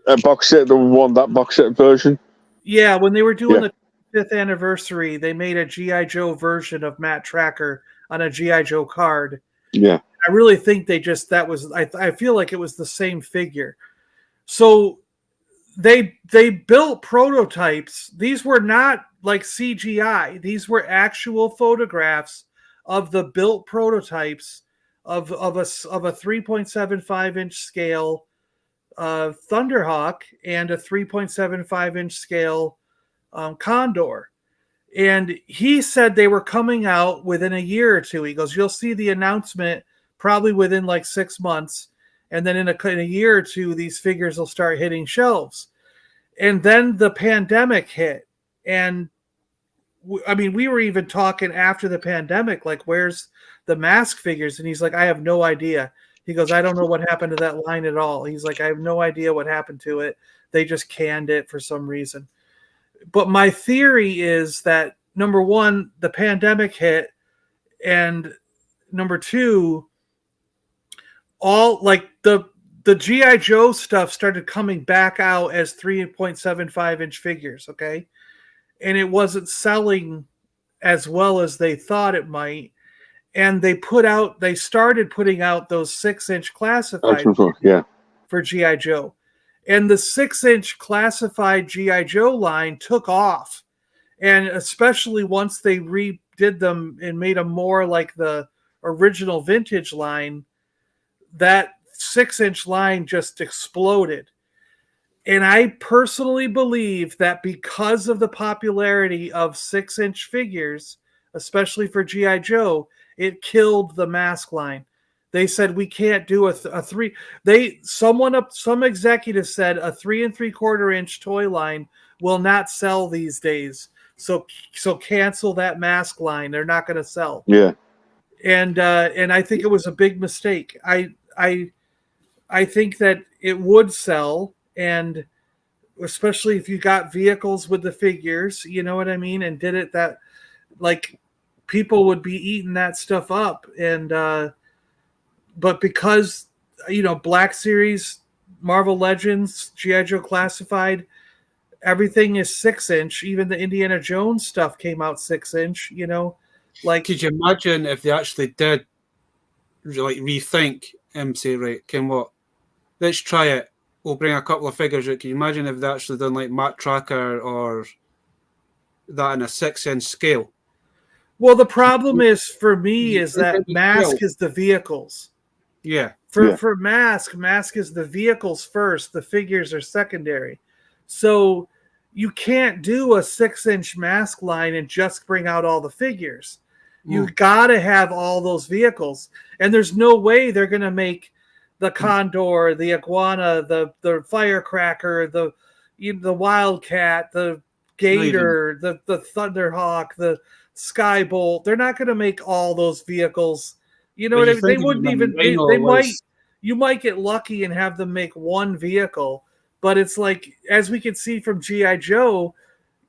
25th. Box set, that box set version. Yeah, when they were doing the 5th anniversary, they made a G.I. Joe version of Matt Tracker on a G.I. Joe card. Yeah. I really think they just, I feel like it was the same figure. So they built prototypes. These were not like CGI. These were actual photographs of the built prototypes of a 3.75 inch scale Thunderhawk and a 3.75 inch scale Condor. And he said they were coming out within a year or two. He goes, you'll see the announcement probably within like 6 months. And then in a year or two, these figures will start hitting shelves. And then the pandemic hit. And I mean, we were even talking after the pandemic, like, where's the mask figures? And he's like, I have no idea. He goes, I don't know what happened to that line at all. He's like, I have no idea what happened to it. They just canned it for some reason. But my theory is that, number one, the pandemic hit, and number two, all like the G.I. Joe stuff started coming back out as 3.75 inch figures, okay? And it wasn't selling as well as they thought it might. And they started putting out those 6-inch classified for G.I. Joe. And the 6-inch classified G.I. Joe line took off. And especially once they redid them and made them more like the original vintage line, that 6-inch line just exploded. And I personally believe that because of the popularity of 6-inch figures, especially for G.I. Joe, it killed the mask line. They said we can't do a 3. Some executive said a 3 3/4 inch toy line will not sell these days. So cancel that mask line. They're not going to sell. Yeah. And I think it was a big mistake. I think that it would sell, and especially if you got vehicles with the figures, you know what I mean, and did it that, like, people would be eating that stuff up. And but because, you know, Black Series, Marvel Legends, G.I. Joe Classified, everything is 6-inch. Even the Indiana Jones stuff came out 6-inch, you know. Like, could you imagine if they actually did like rethink and say, right, what, let's try it. We'll bring a couple of figures out. Can you imagine if they actually done like Matt Tracker or that in a 6-inch scale? Well, the problem is, for me, is that mask is the vehicles. Yeah. For mask is the vehicles first. The figures are secondary. So you can't do a 6-inch mask line and just bring out all the figures. You got to have all those vehicles. And there's no way they're going to make the Condor, the Iguana, the Firecracker, the Wildcat, the Gator, the Thunderhawk, the Skybolt. They're not going to make all those vehicles. You know what I mean? They wouldn't even. They might. You might get lucky and have them make one vehicle, but it's like, as we can see from G.I. Joe,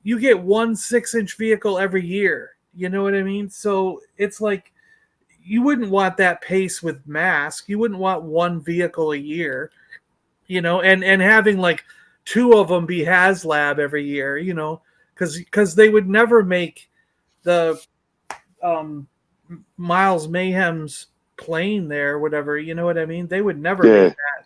you get one 6-inch vehicle every year. You know what I mean? So it's like, you wouldn't want that pace with mask. You wouldn't want one vehicle a year, you know, and having like 2 of them be HasLab every year, you know, because they would never make the Miles Mayhem's plane there, whatever, you know what I mean? They would never make that.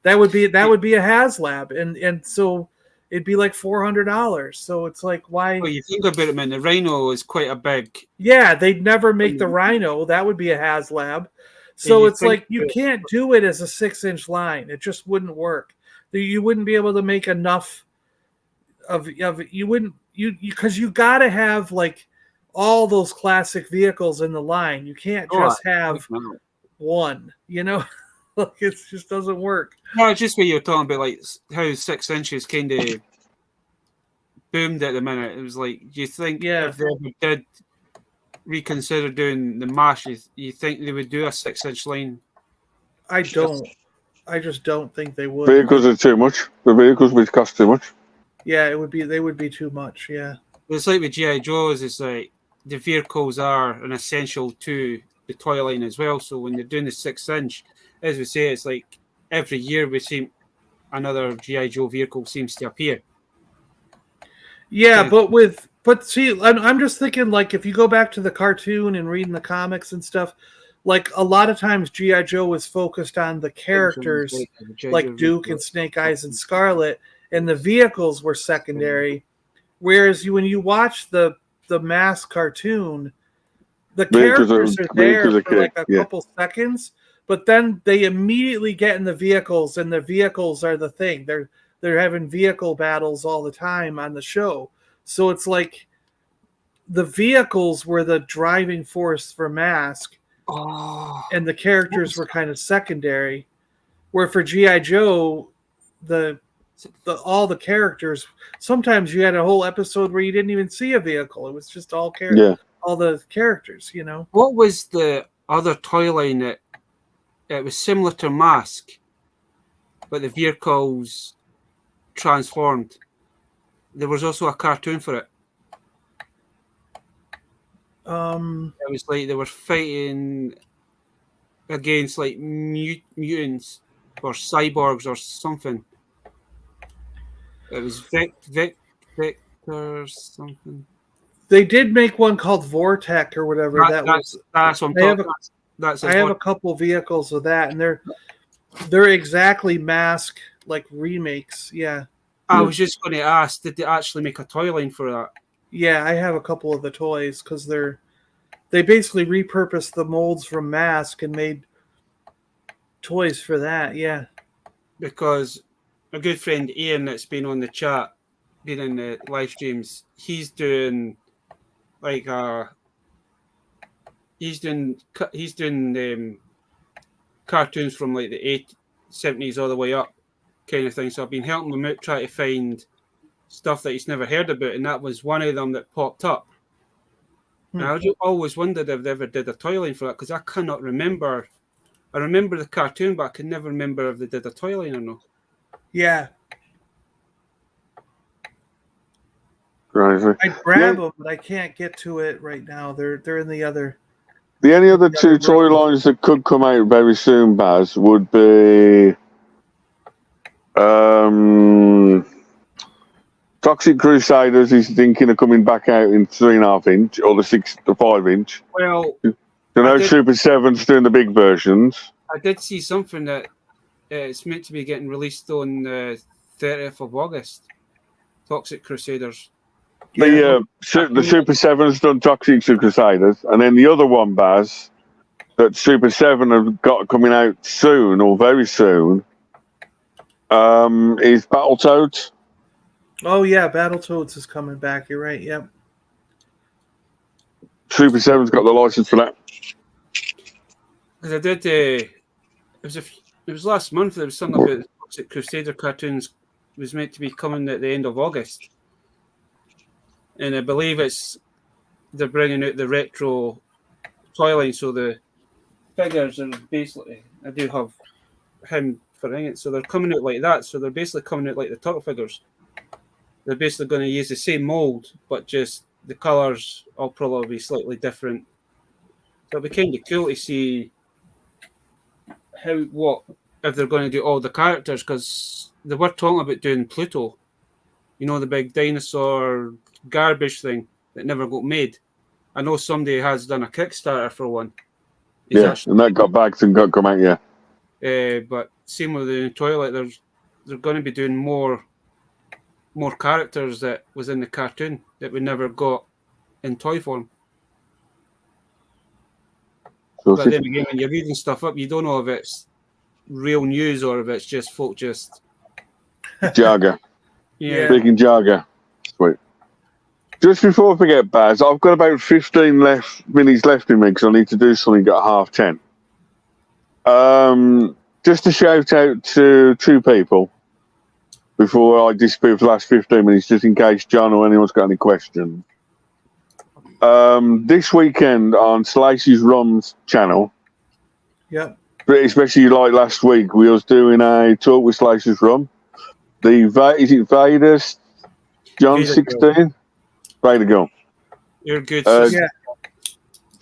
That would be a HasLab, and so it'd be like $400. So it's like, why? Well, you think about it, man. The Rhino is quite a big. Yeah, they'd never make the Rhino. That would be a HasLab. So it's like, you can't do it as a 6-inch line. It just wouldn't work. You wouldn't be able to make enough of you wouldn't, because you got to have like all those classic vehicles in the line. You can't just have one, you know? Like, it just doesn't work. No, it's just what you're talking about, like how 6 inches kind of boomed at the minute. It was like, do you think if they ever did reconsider doing the MASH, you think they would do a 6-inch line? I don't. I just don't think they would. Vehicles are too much. The vehicles would cost too much. Yeah, it would be. They would be too much. Yeah. It's like with G.I. Joes. It's like the vehicles are an essential to the toy line as well. So when they're doing the 6-inch, as we say, it's like every year we see another G.I. Joe vehicle seems to appear. Yeah, but see, I'm just thinking, like, if you go back to the cartoon and reading the comics and stuff, like, a lot of times G.I. Joe was focused on the characters, like Duke and Snake Eyes and Scarlet, and the vehicles were secondary. Whereas when you watch the Mask cartoon, the characters are there for like a couple seconds, but then they immediately get in the vehicles, and the vehicles are the thing. They're having vehicle battles all the time on the show. So it's like the vehicles were the driving force for Mask, and the characters were kind of secondary. Where for G.I. Joe, all the characters, sometimes you had a whole episode where you didn't even see a vehicle. It was just all all the characters, you know. What was the other toy line that it was similar to Mask, but the vehicles transformed? There was also a cartoon for it. It was like they were fighting against like mutants or cyborgs or something. It was Victor something. They did make one called Vortec or whatever. That's what I'm talking about. I have a couple vehicles of that, and they're exactly Mask like remakes. Yeah. I was just going to ask, did they actually make a toy line for that? Yeah, I have a couple of the toys because they basically repurposed the molds from Mask and made toys for that. Yeah. Because a good friend Ian that's been on the chat, been in the live streams, he's doing like he's doing cartoons from like the 70s all the way up, kind of thing. So I've been helping him out, try to find stuff that he's never heard about, and that was one of them that popped up. And I always wondered if they ever did a toy line for that, because I cannot remember. I remember the cartoon, but I can never remember if they did a toy line or not. Yeah. Right. I'd grab them, but I can't get to it right now. They're in the other. The only other two toy lines that could come out very soon, Baz, would be Toxic Crusaders is thinking of coming back out in 3.5 inch or the 5 inch. Well, Super 7's doing the big versions. I did see something that it's meant to be getting released on the 30th of August. Toxic Crusaders. The Super 7's done Toxic Crusaders, and then the other one, Baz, that Super 7 have got coming out soon or very soon, is Battletoads. Oh yeah, Battletoads is coming back. You're right. Yep. Super 7's got the license for that. Because I did. It was last month. There was something about the Crusader cartoons was meant to be coming at the end of August, and I believe they're bringing out the retro toy line. So the figures are basically. I do have him for it, so they're coming out like that. So they're basically coming out like the turtle figures. They're basically going to use the same mold, but just the colours will probably be slightly different. So it'll be kind of cool to see if they're going to do all the characters, because they were talking about doing Pluto, the big dinosaur garbage thing that never got made. I know somebody has done a Kickstarter for one. And that got back and got come out, yeah. But same with the Twilight, they're going to be doing more characters that was in the cartoon that we never got in toy form. But then again, when you're reading stuff up, you don't know if it's real news or if it's just folk just jargon. Yeah. Speaking jargon. Sweet. Just before I forget, Baz, I've got about 15 minutes left in me because I need to do something at 10:30. Just a shout out to 2 people before I disappear for the last 15 minutes, just in case John or anyone's got any questions. This weekend on Slice's Rum's channel, Yep. especially like last week, we was doing a talk with Slice's Rum. Is it Vader's John Vader 16? Vader Girl. You're good. Yeah.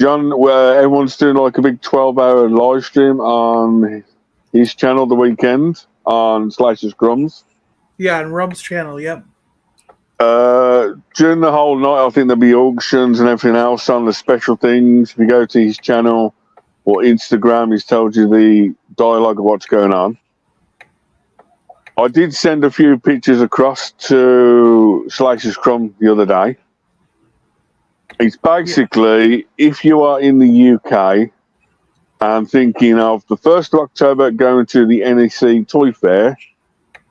John, where everyone's doing like a big 12-hour live stream on his channel the weekend on Slice's Grums. Yeah, on Rum's channel, yep. During the whole night, I think there'll be auctions and everything else on the special things. If you go to his channel or Instagram, he's told you the dialogue of what's going on. I did send a few pictures across to Slice's Crumb the other day. It's basically, if you are in the UK and thinking of the 1st of October going to the NEC Toy Fair,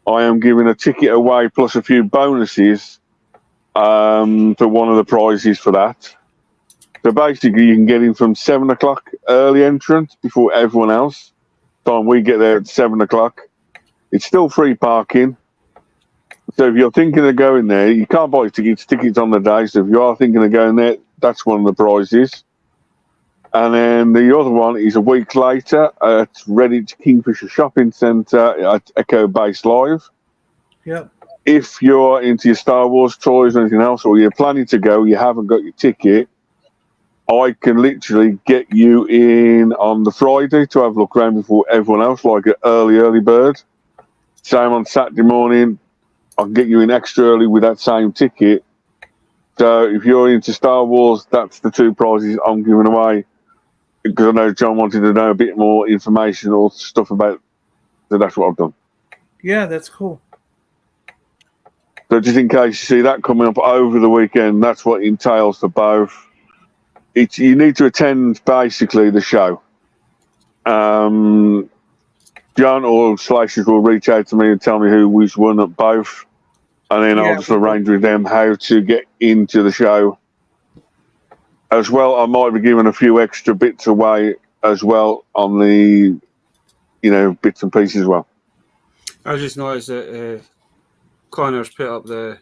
I am giving a ticket away plus a few bonuses for one of the prizes for that. So basically, you can get in from 7 o'clock early entrance before everyone else. Time we get there at 7 o'clock. It's still free parking. So if you're thinking of going there, you can't buy tickets on the day. So if you are thinking of going there, that's one of the prizes. And then the other one is a week later at Redditch Kingfisher Shopping Centre at Echo Base Live. Yep. If you're into your Star Wars toys or anything else, or you're planning to go, you haven't got your ticket, I can literally get you in on the Friday to have a look around before everyone else, like an early bird. Same on Saturday morning, I can get you in extra early with that same ticket. So if you're into Star Wars, that's the 2 prizes I'm giving away. Because I know John wanted to know a bit more information or stuff about, so that's what I've done. Yeah, that's cool. So just in case you see that coming up over the weekend, that's what it entails for both. You need to attend basically the show. John or Slashes will reach out to me and tell me who's won at both, and then I'll just arrange with them how to get into the show. As well, I might be giving a few extra bits away as well on the, bits and pieces as well. I just noticed that Connor's put up the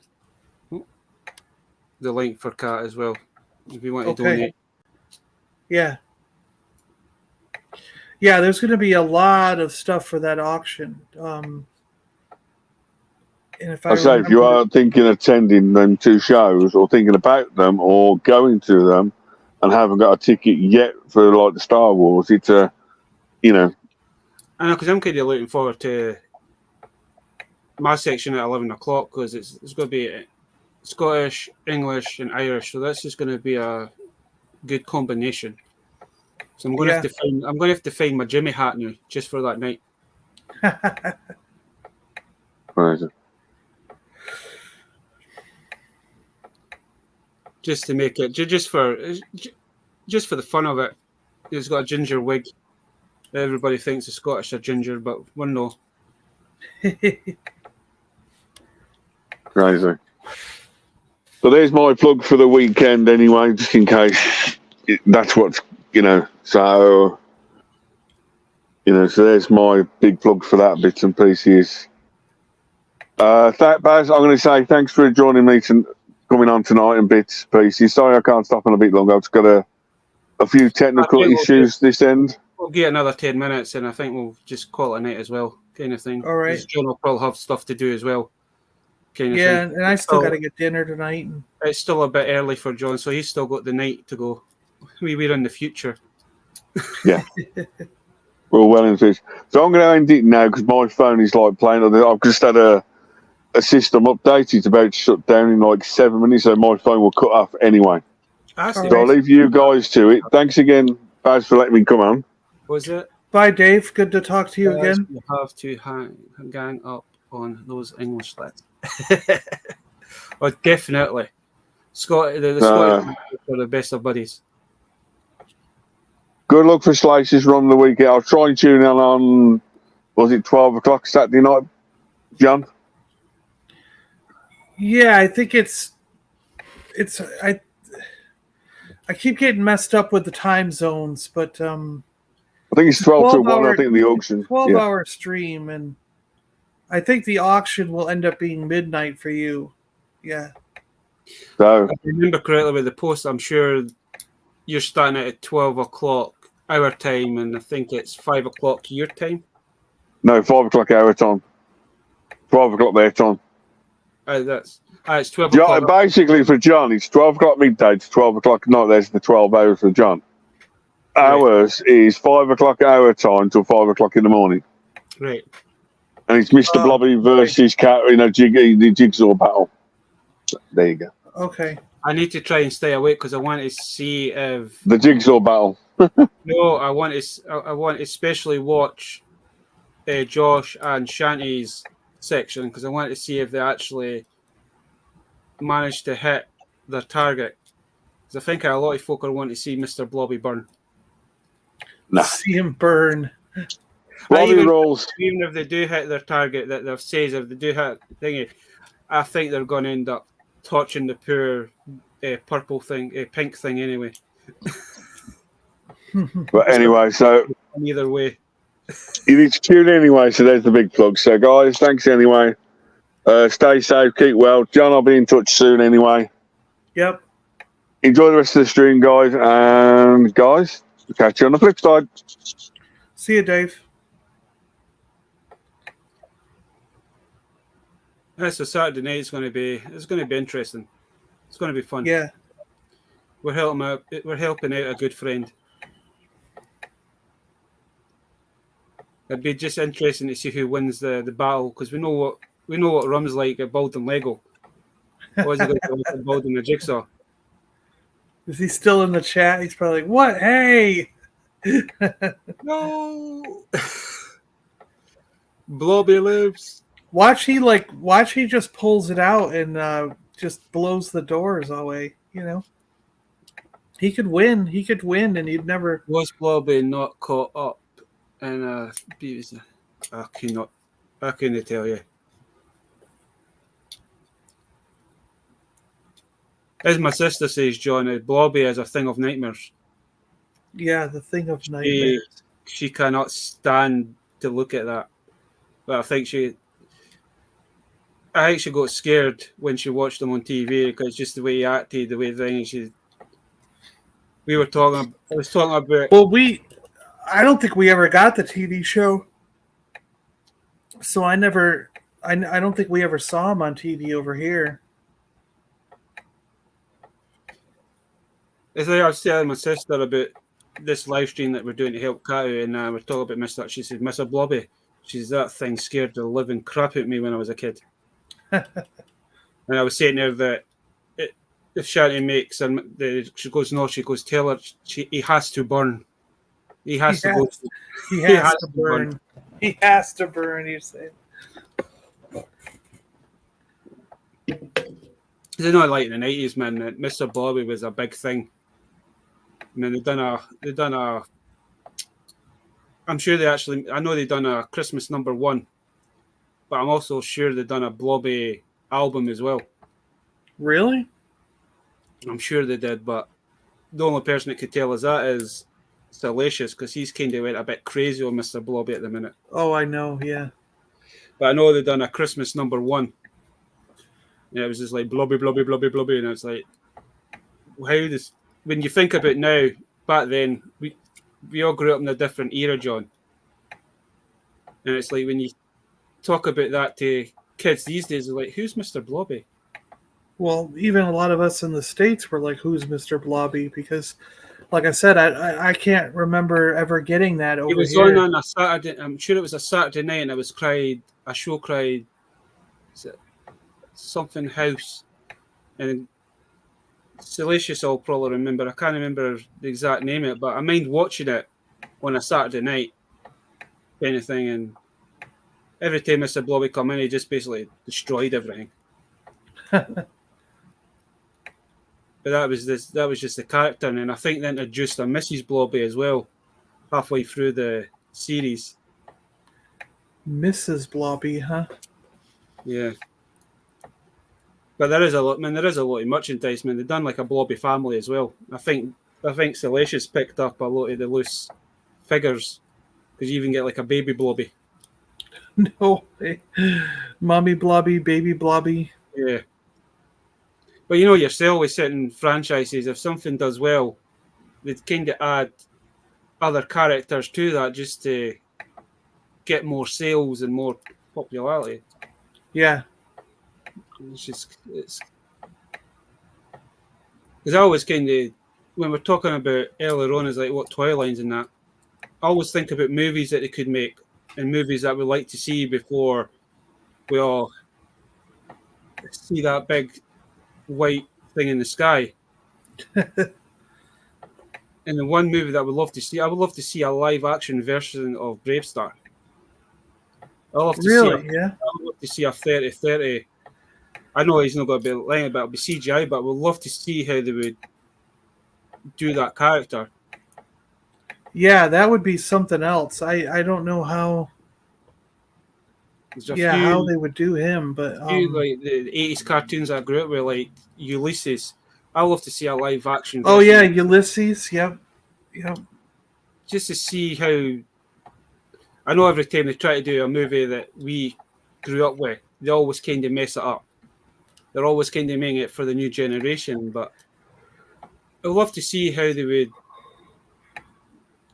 link for Cat as well. If you want to donate. Yeah. Yeah, there's going to be a lot of stuff for that auction. And if if you are thinking of attending them 2 shows or thinking about them or going to them and haven't got a ticket yet for like the Star Wars, it's I know, because I'm kind of looking forward to my section at 11 o'clock because it's going to be Scottish, English, and Irish. So that's just going to be a good combination. So I'm going to have to find my Jimmy hat now just for that night. Right. Just to make it just for the fun of it. He's got a ginger wig. Everybody thinks the Scottish are ginger, but we're no. Crazy. So there's my plug for the weekend anyway, just in case that's what's, so, so there's my big plug for that, bits and pieces. Baz, I'm going to say thanks for joining me coming on tonight and bits and pieces. Sorry I can't stop on a bit longer. I've just got a few technical issues this end. We'll get another 10 minutes and I think we'll just call it a night as well, kind of thing. All right. John will probably have stuff to do as well. Kind of thing. And I still got to get dinner tonight. It's still a bit early for John, so he's still got the night to go. We're in the future. Yeah. We're well into this. So I'm going to end it now because my phone is like playing. I've just had a system update. It's about to shut down in like 7 minutes, so my phone will cut off anyway. So I'll leave you guys to it. Thanks again, Baz, for letting me come on. Was it? Bye, Dave. Good to talk to you again. You have to gang up on those English lads. Oh, definitely. The Scottish are the best of buddies. Good luck for Slices Rum the weekend. I'll try and tune in on, was it 12 o'clock Saturday night, John? Yeah, I think it's it's I keep getting messed up with the time zones, but I think it's 12 to 1, I 12-hour think, the auction. 12-hour stream, and I think the auction will end up being midnight for you. Yeah. So, If I remember correctly with the post, I'm sure you're starting at 12 o'clock our time, and I think it's 5 o'clock your time. no, 5 o'clock our time. 12 o'clock their time. It's 12 John, o'clock. basically, for John, it's 12 o'clock midday. It's 12 o'clock night. There's the 12 hours for John. Ours is 5 o'clock our time till 5 o'clock in the morning. Right. And it's Mr. Blobby versus Cat in a the jigsaw battle. So, there you go. Okay. I need to try and stay awake because I want to see if the jigsaw battle. No, I want to especially watch Josh and Shanty's section because I want to see if they actually managed to hit their target. Because I think a lot of folk are wanting to see Mr. Blobby burn. Nah. See him burn. Blobby rolls. Even if they do hit their target, that they've said if they do hit thingy, I think they're going to end up touching the poor purple thing, pink thing anyway. But anyway, so either way, you need to tune in anyway. So there's the big plug. So guys, thanks anyway. Stay safe, keep well. John, I'll be in touch soon anyway. Yep. Enjoy the rest of the stream, guys. And guys, we'll catch you on the flip side. See you, Dave. so Saturday night is going to be interesting. It's going to be fun. Yeah. We're helping out a good friend. It'd be just interesting to see who wins the battle because we know what Rum's like at building Lego. What is he going to do with building the jigsaw? Is he still in the chat? He's probably like, "What? Hey!" No. Blobby lives. Watch he just pulls it out and just blows the doors away. You know, he could win, and he'd never. Was Blobby not caught up? And I couldn't tell you. As my sister says, John, Blobby is a thing of nightmares. Yeah, the thing of nightmares. She cannot stand to look at that. But I think she got scared when she watched him on TV because just the way he acted, the way things. I was talking about. Well, I don't think we ever got the TV show, so I don't think we ever saw him on TV over here. I was telling my sister about this live stream that we're doing to help Kat out, and we're talking about she said, Mr. Blobby, that thing scared the living crap out of me when I was a kid. And I was saying there that if Shanty makes, and she goes, no, she goes, tell her he has to burn. He has to burn. He has to burn, you say. It's not like in the 90s, man. That Mr. Blobby was a big thing. I mean, they done a. I'm sure I know they done a Christmas #1, but I'm also sure they done a Blobby album as well. Really? I'm sure they did, but the only person that could tell us that is Salacious because he's kind of went a bit crazy on Mr. Blobby at the minute. Oh, I know, yeah. But I know they done a Christmas #1. Yeah, it was just like Blobby, Blobby, Blobby, Blobby, and it's like, when you think about it now, back then, we all grew up in a different era, John. And it's like when you talk about that to kids these days, they're like, who's Mr. Blobby? Well, even a lot of us in the States were like, who's Mr. Blobby? Because, like I said, I can't remember ever getting that over here. It was on a Saturday, I'm sure it was a Saturday night, and it was a show cried, is it something House? And Salacious I'll probably remember. I can't remember the exact name of it, but I mind watching it on a Saturday night kind of thing, and every time Mr. Blobby come in, he just basically destroyed everything. But that was just the character, and then I think they introduced a Mrs. Blobby as well halfway through the series. Mrs. Blobby, huh? Yeah. But there is a lot. I mean, there is a lot of merchandise. Man, they've done like a Blobby family as well. I think Salacious picked up a lot of the loose figures because you even get like a baby Blobby. No way. Mommy Blobby, baby Blobby. Yeah. But you know yourself with certain franchises, if something does well, they'd kind of add other characters to that just to get more sales and more popularity. Yeah. It's because I always kind of, when we're talking about earlier on, is like what Twilines and that, I always think about movies that they could make and movies that we'd like to see before we all see that big white thing in the sky. And the one movie that I would love to see, I would love to see a live action version of Bravestar. I would love to see a 30-30. I know he's not going to be lying, but it'll be CGI, but I would love to see how they would do that character. Yeah, that would be something else. I don't know how. How they would do him, but like the 80s cartoons I grew up with, like Ulysses. I love to see a live action. Oh yeah, Ulysses. Yep. Just to see how. I know every time they try to do a movie that we grew up with, they always kind of mess it up. They're always kind of making it for the new generation, but I'd love to see how they would.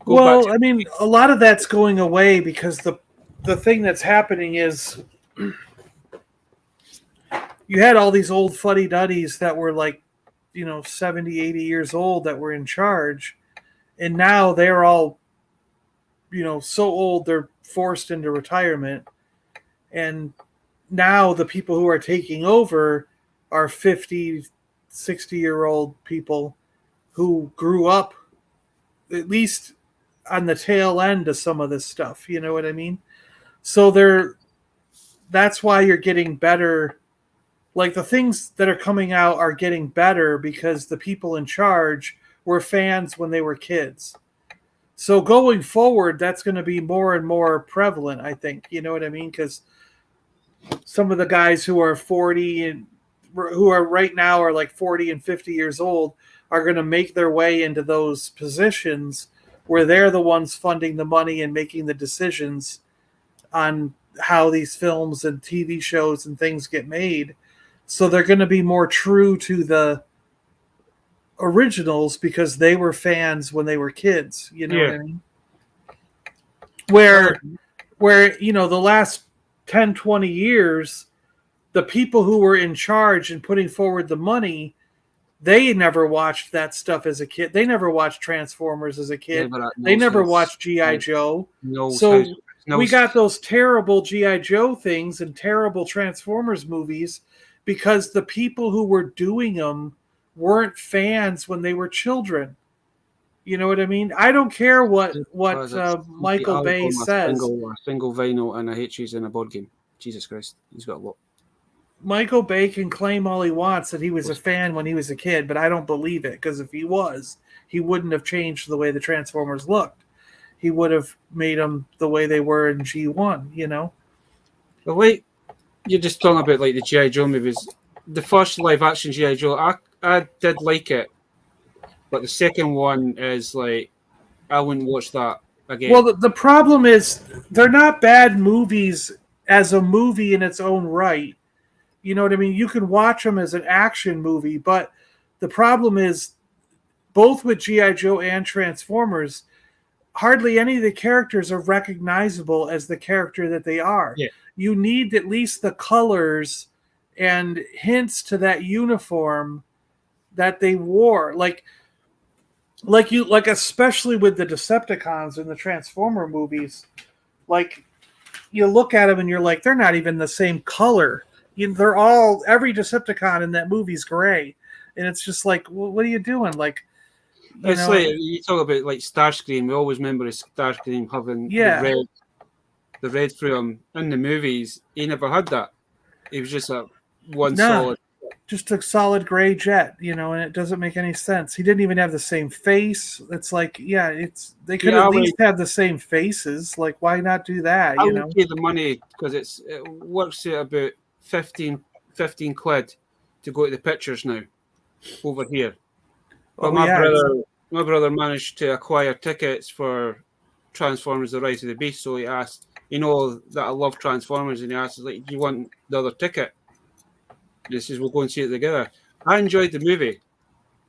I mean, a lot of that's going away because the thing that's happening is you had all these old fuddy-duddies that were like, 70, 80 years old that were in charge, and now they're all, so old they're forced into retirement, and now the people who are taking over are 50, 60-year-old people who grew up at least on the tail end of some of this stuff. You know what I mean? So that's why you're getting better. Like the things that are coming out are getting better because the people in charge were fans when they were kids. So going forward, that's going to be more and more prevalent, I think. You know what I mean? Because some of the guys who are 40 and who are right now are like 40 and 50 years old are going to make their way into those positions where they're the ones funding the money and making the decisions on how these films and TV shows and things get made. So they're going to be more true to the originals because they were fans when they were kids. You know what I mean? Where, the last 10, 20 years, the people who were in charge and putting forward the money, they never watched that stuff as a kid. They never watched Transformers as a kid. They never watched G.I. Joe. We got those terrible G.I. Joe things and terrible Transformers movies because the people who were doing them weren't fans when they were children. You know what I mean? I don't care what Michael Bay says. A single vinyl and a Hitches in a board game. Jesus Christ, he's got a lot. Michael Bay can claim all he wants that he was a fan when he was a kid, but I don't believe it because if he was, he wouldn't have changed the way the Transformers looked. He would have made them the way they were in G1, But wait, you're just talking about like the G.I. Joe movies. The first live action G.I. Joe, I did like it, but the second one is like I wouldn't watch that again. Well, the problem is they're not bad movies as a movie in its own right. You know what I mean? You can watch them as an action movie, but the problem is both with G.I. Joe and Transformers, hardly any of the characters are recognizable as the character that they are. Yeah. You need at least the colors and hints to that uniform that they wore. Like especially with the Decepticons in the Transformer movies, like you look at them and you're like, they're not even the same color. They're all, every Decepticon in that movie's gray. And it's just like, what are you doing? Like, it's like you talk about like Starscream. We always remember Starscream having the red through him in the movies. He never had that. He was just solid, just a solid gray jet, and it doesn't make any sense. He didn't even have the same face. It's like, they could at least have the same faces. Like, why not do that? I would pay the money because it works at about 15 quid to go to the pictures now over here. But Oh, my yeah. brother managed to acquire tickets for Transformers: The Rise of the Beast. So he asked, that I love Transformers, and he asked, like, "Do you want the other ticket?" And he says, "We'll go and see it together." I enjoyed the movie.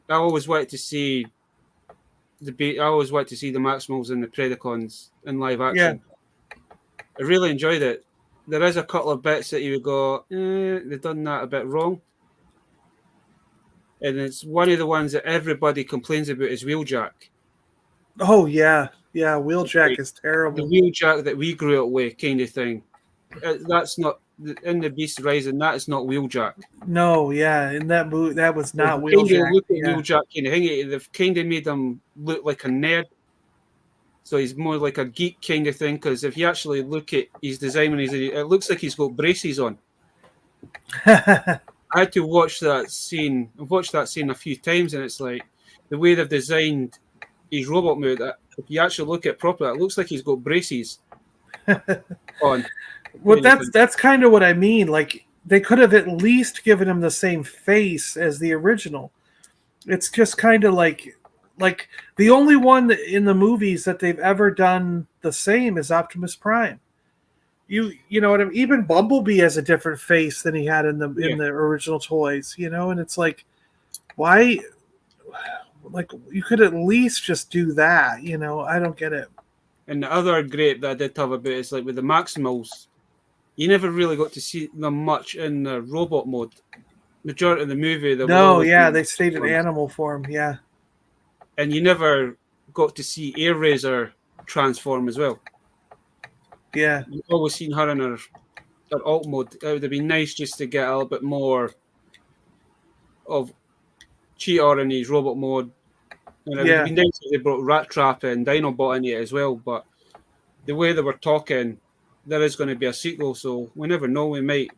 I always wanted to see the Maximals and the Predacons in live action. I really enjoyed it. There is a couple of bits that you would go, they've done that a bit wrong. And it's one of the ones that everybody complains about is Wheeljack. Oh, yeah. Yeah, Wheeljack is The terrible. Wheeljack that we grew up with, kind of thing. That's not in the Beast Rising. That is not Wheeljack. No, yeah, in that movie, that was not They kind of Wheeljack. look at Yeah. Wheeljack kind of thing. They've kind of made him look like a nerd. So he's more like a geek kind of thing. Because if you actually look at his design, it looks like he's got braces on. I had to watch that scene. I've watched that scene a few times, and it's like the way they've designed his robot mode. If you actually look at it properly, it looks like he's got braces on. Well, that's kind of what I mean. Like, they could have at least given him the same face as the original. It's just kind of like the only one in the movies that they've ever done the same is Optimus Prime. You know what I mean? Even Bumblebee has a different face than he had in the original toys, and it's like, why? Like, you could at least just do that, I don't get it. And the other great that I did have about is like with the Maximals, you never really got to see them much in the robot mode. Majority of the movie, they stayed in animal form, yeah. And you never got to see Air Razor transform as well. Yeah. You've always seen her in her alt mode. It would have been nice just to get a little bit more of Cheetor in his robot mode. And it would have been nice if they brought Rat Trap and Dinobot in it as well. But the way they were talking, there is going to be a sequel, so we never know. We might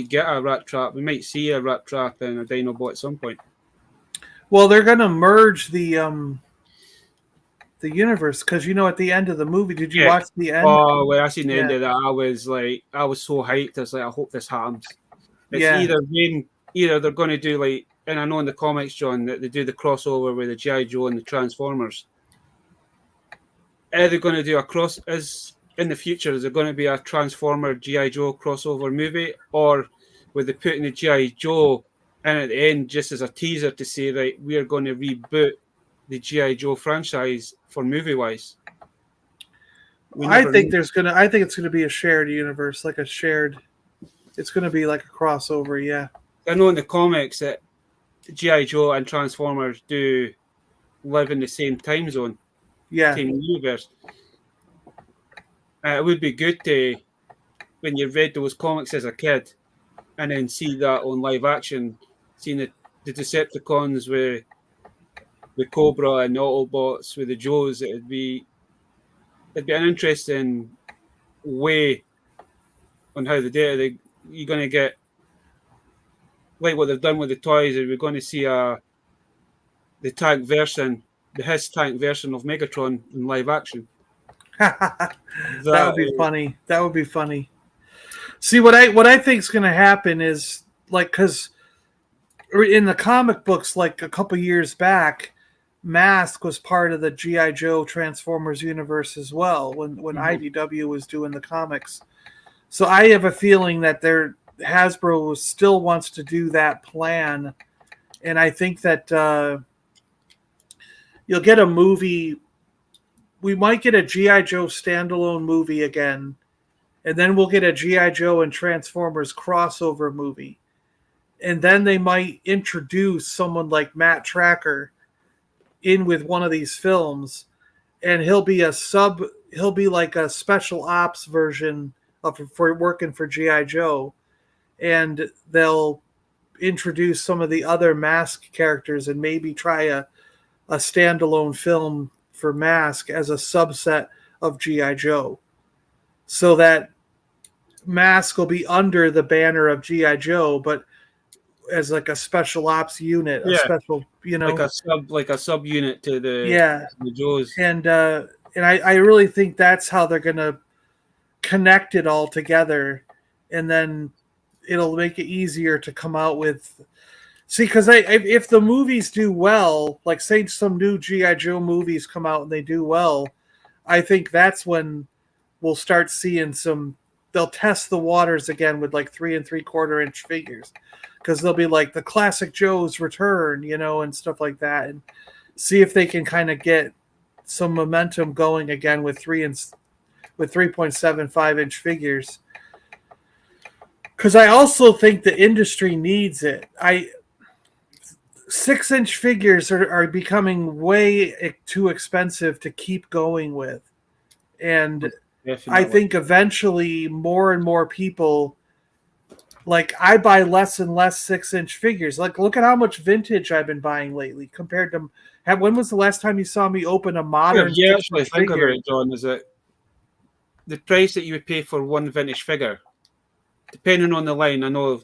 get a Rat Trap. We might see a Rat Trap and a Dinobot at some point. Well, they're going to merge the universe, because at the end of the movie, did you watch the end? Oh, when I seen the end of that, I was so hyped. I was like, I hope this happens. It's either they're going to do like, and I know in the comics, John, that they do the crossover with the G.I. Joe and the Transformers. Are they going to do in the future, is there going to be a Transformer G.I. Joe crossover movie, or will they put in the G.I. Joe in at the end just as a teaser to say, right, we are going to reboot the G.I. Joe franchise for movie wise? I think it's gonna be a shared universe, it's gonna be like a crossover, yeah. I know in the comics that G.I. Joe and Transformers do live in the same time zone. Yeah. Same universe. It would be good to, when you read those comics as a kid, and then see that on live action, seeing the Decepticons with the Cobra and the Autobots with the Joes. It'd be an interesting way on how you're going to get, like what they've done with the toys. We're going to see the tank version, the his tank version of Megatron in live action. That would be funny. That would be funny. See, what I think is going to happen is, like, because in the comic books, like a couple years back, Mask was part of the G.I. Joe Transformers universe as well when IDW was doing the comics. So I have a feeling that Hasbro still wants to do that plan, and I think that you'll get a movie. We might get a G.I. Joe standalone movie again, and then we'll get a G.I. Joe and Transformers crossover movie. And then they might introduce someone like Matt Tracker in with one of these films, and he'll be like a special ops version for working for G.I. Joe. And they'll introduce some of the other Mask characters and maybe try a standalone film for Mask as a subset of G.I. Joe, so that Mask will be under the banner of G.I. Joe, but as like a special ops unit, a special, like a sub unit to the Joes. And I really think that's how they're gonna connect it all together, and then it'll make it easier to come out with. See, because if the movies do well, like say some new G.I. Joe movies come out and they do well, I think that's when we'll start seeing some. They'll test the waters again with like 3 3/4 inch figures, because they'll be like the classic Joe's return, and stuff like that, and see if they can kind of get some momentum going again with 3.75 inch figures. Because I also think the industry needs it. 6-inch figures are becoming way too expensive to keep going with. And Definitely. I think eventually more and more people, like I buy less and less 6-inch figures. Like look at how much vintage I've been buying lately compared to, when was the last time you saw me open a modern Yeah, actually think figure? about it, John, is that the price that you would pay for one vintage figure, depending on the line, I know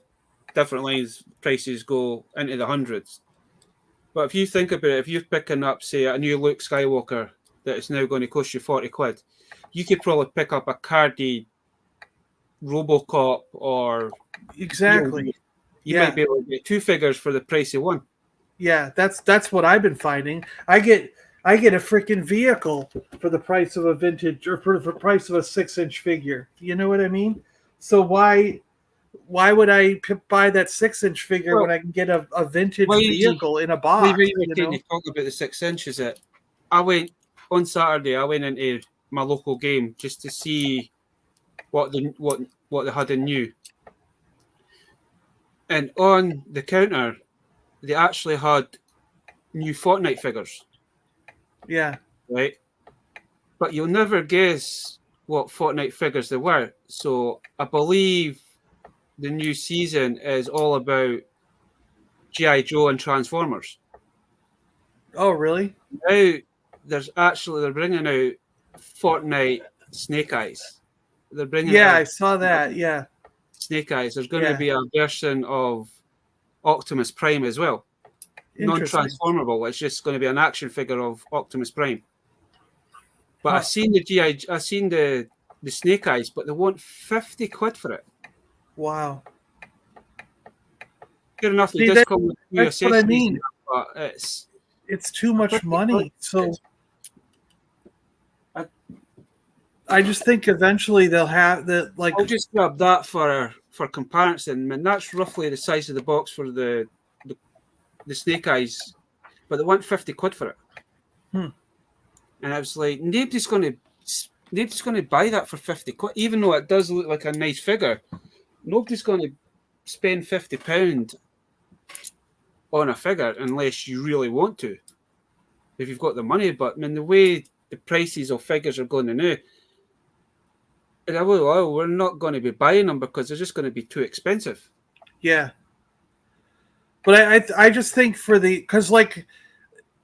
different lines prices go into the hundreds. But if you think about it, if you're picking up, say, a new Luke Skywalker that is now going to cost you 40 quid, you could probably pick up a carded Robocop, or Exactly. you might be able to get 2 figures for the price of one. Yeah, that's what I've been finding. I get a freaking vehicle for the price of a vintage, or for the price of a 6-inch figure. You know what I mean? So why would I buy that 6-inch figure when I can get a vintage vehicle in a box? We were going to talk about the 6 inches. I went on Saturday. I went into my local game just to see what they had in new, and on the counter they actually had new Fortnite figures. Yeah. Right. But you'll never guess what Fortnite figures they were. So I believe the new season is all about G.I. Joe and Transformers. Oh, really? Now they're bringing out Fortnite Snake Eyes. They're bringing out, I saw that. Yeah. Snake Eyes. There's going to be a version of Optimus Prime as well. Non-transformable. It's just going to be an action figure of Optimus Prime. But I've seen the Snake Eyes, but they want 50 quid for it. Wow. Good enough. It does come with new accessories. That's what I mean. But it's too much money. So I just think eventually they'll have the like. I'll just grab that for comparison. And that's roughly the size of the box for the Snake Eyes, but they want 50 quid for it. And I was like, nobody's going to buy that for 50 quid, even though it does look like a nice figure. Nobody's going to spend £50 on a figure unless you really want to, if you've got the money. But I mean, the way the prices of figures are going to now, we're not going to be buying them because they're just going to be too expensive. Yeah. But I just think because like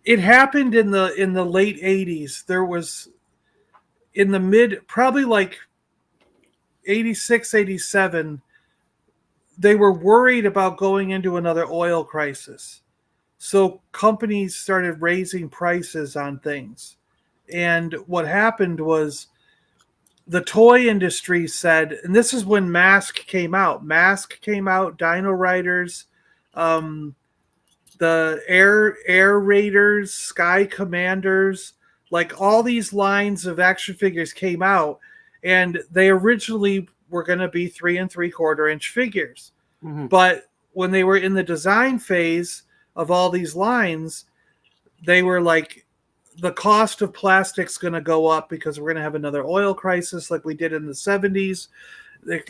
it happened in the late 80s. There was in the probably like 86, 87, they were worried about going into another oil crisis. So companies started raising prices on things. And what happened was the toy industry said, and this is when Mask came out, Dino Riders, the Air Raiders, Sky Commanders, like all these lines of action figures came out, and they originally were going to be 3 3/4 inch figures. Mm-hmm. But when they were in the design phase of all these lines, they were like, the cost of plastic's going to go up because we're going to have another oil crisis like we did in the 70s,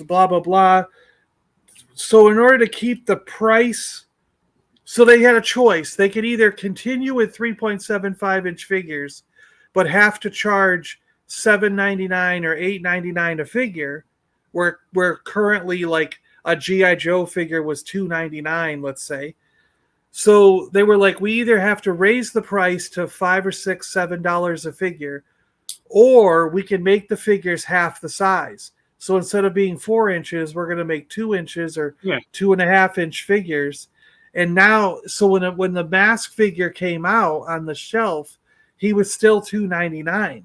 blah, blah, blah. So in order to keep the price, so they had a choice. They could either continue with 3.75 inch figures, but have to charge $7.99 or $8.99 a figure, where currently like a G.I. Joe figure was $2.99, let's say. So they were like, we either have to raise the price to $5 or $6, $7 a figure, or we can make the figures half the size. So instead of being 4 inches, we're going to make 2 inches or 2.5 inch figures. And now, so when the Mask figure came out on the shelf, he was still $2.99.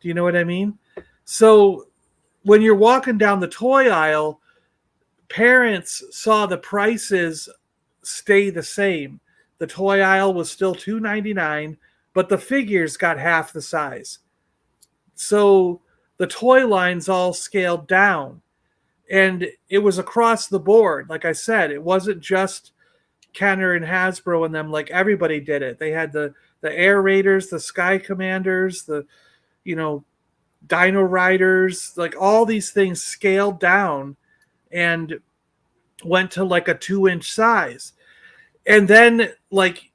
Do you know what I mean? So when you're walking down the toy aisle, parents saw the prices stay the same. The toy aisle was still $2.99, but the figures got half the size. So the toy lines all scaled down. And it was across the board. Like I said, it wasn't just Kenner and Hasbro and them. Like, everybody did it. They had the Air Raiders, the Sky Commanders, the, Dino Riders. Like, all these things scaled down and went to like a 2-inch size. And then, like,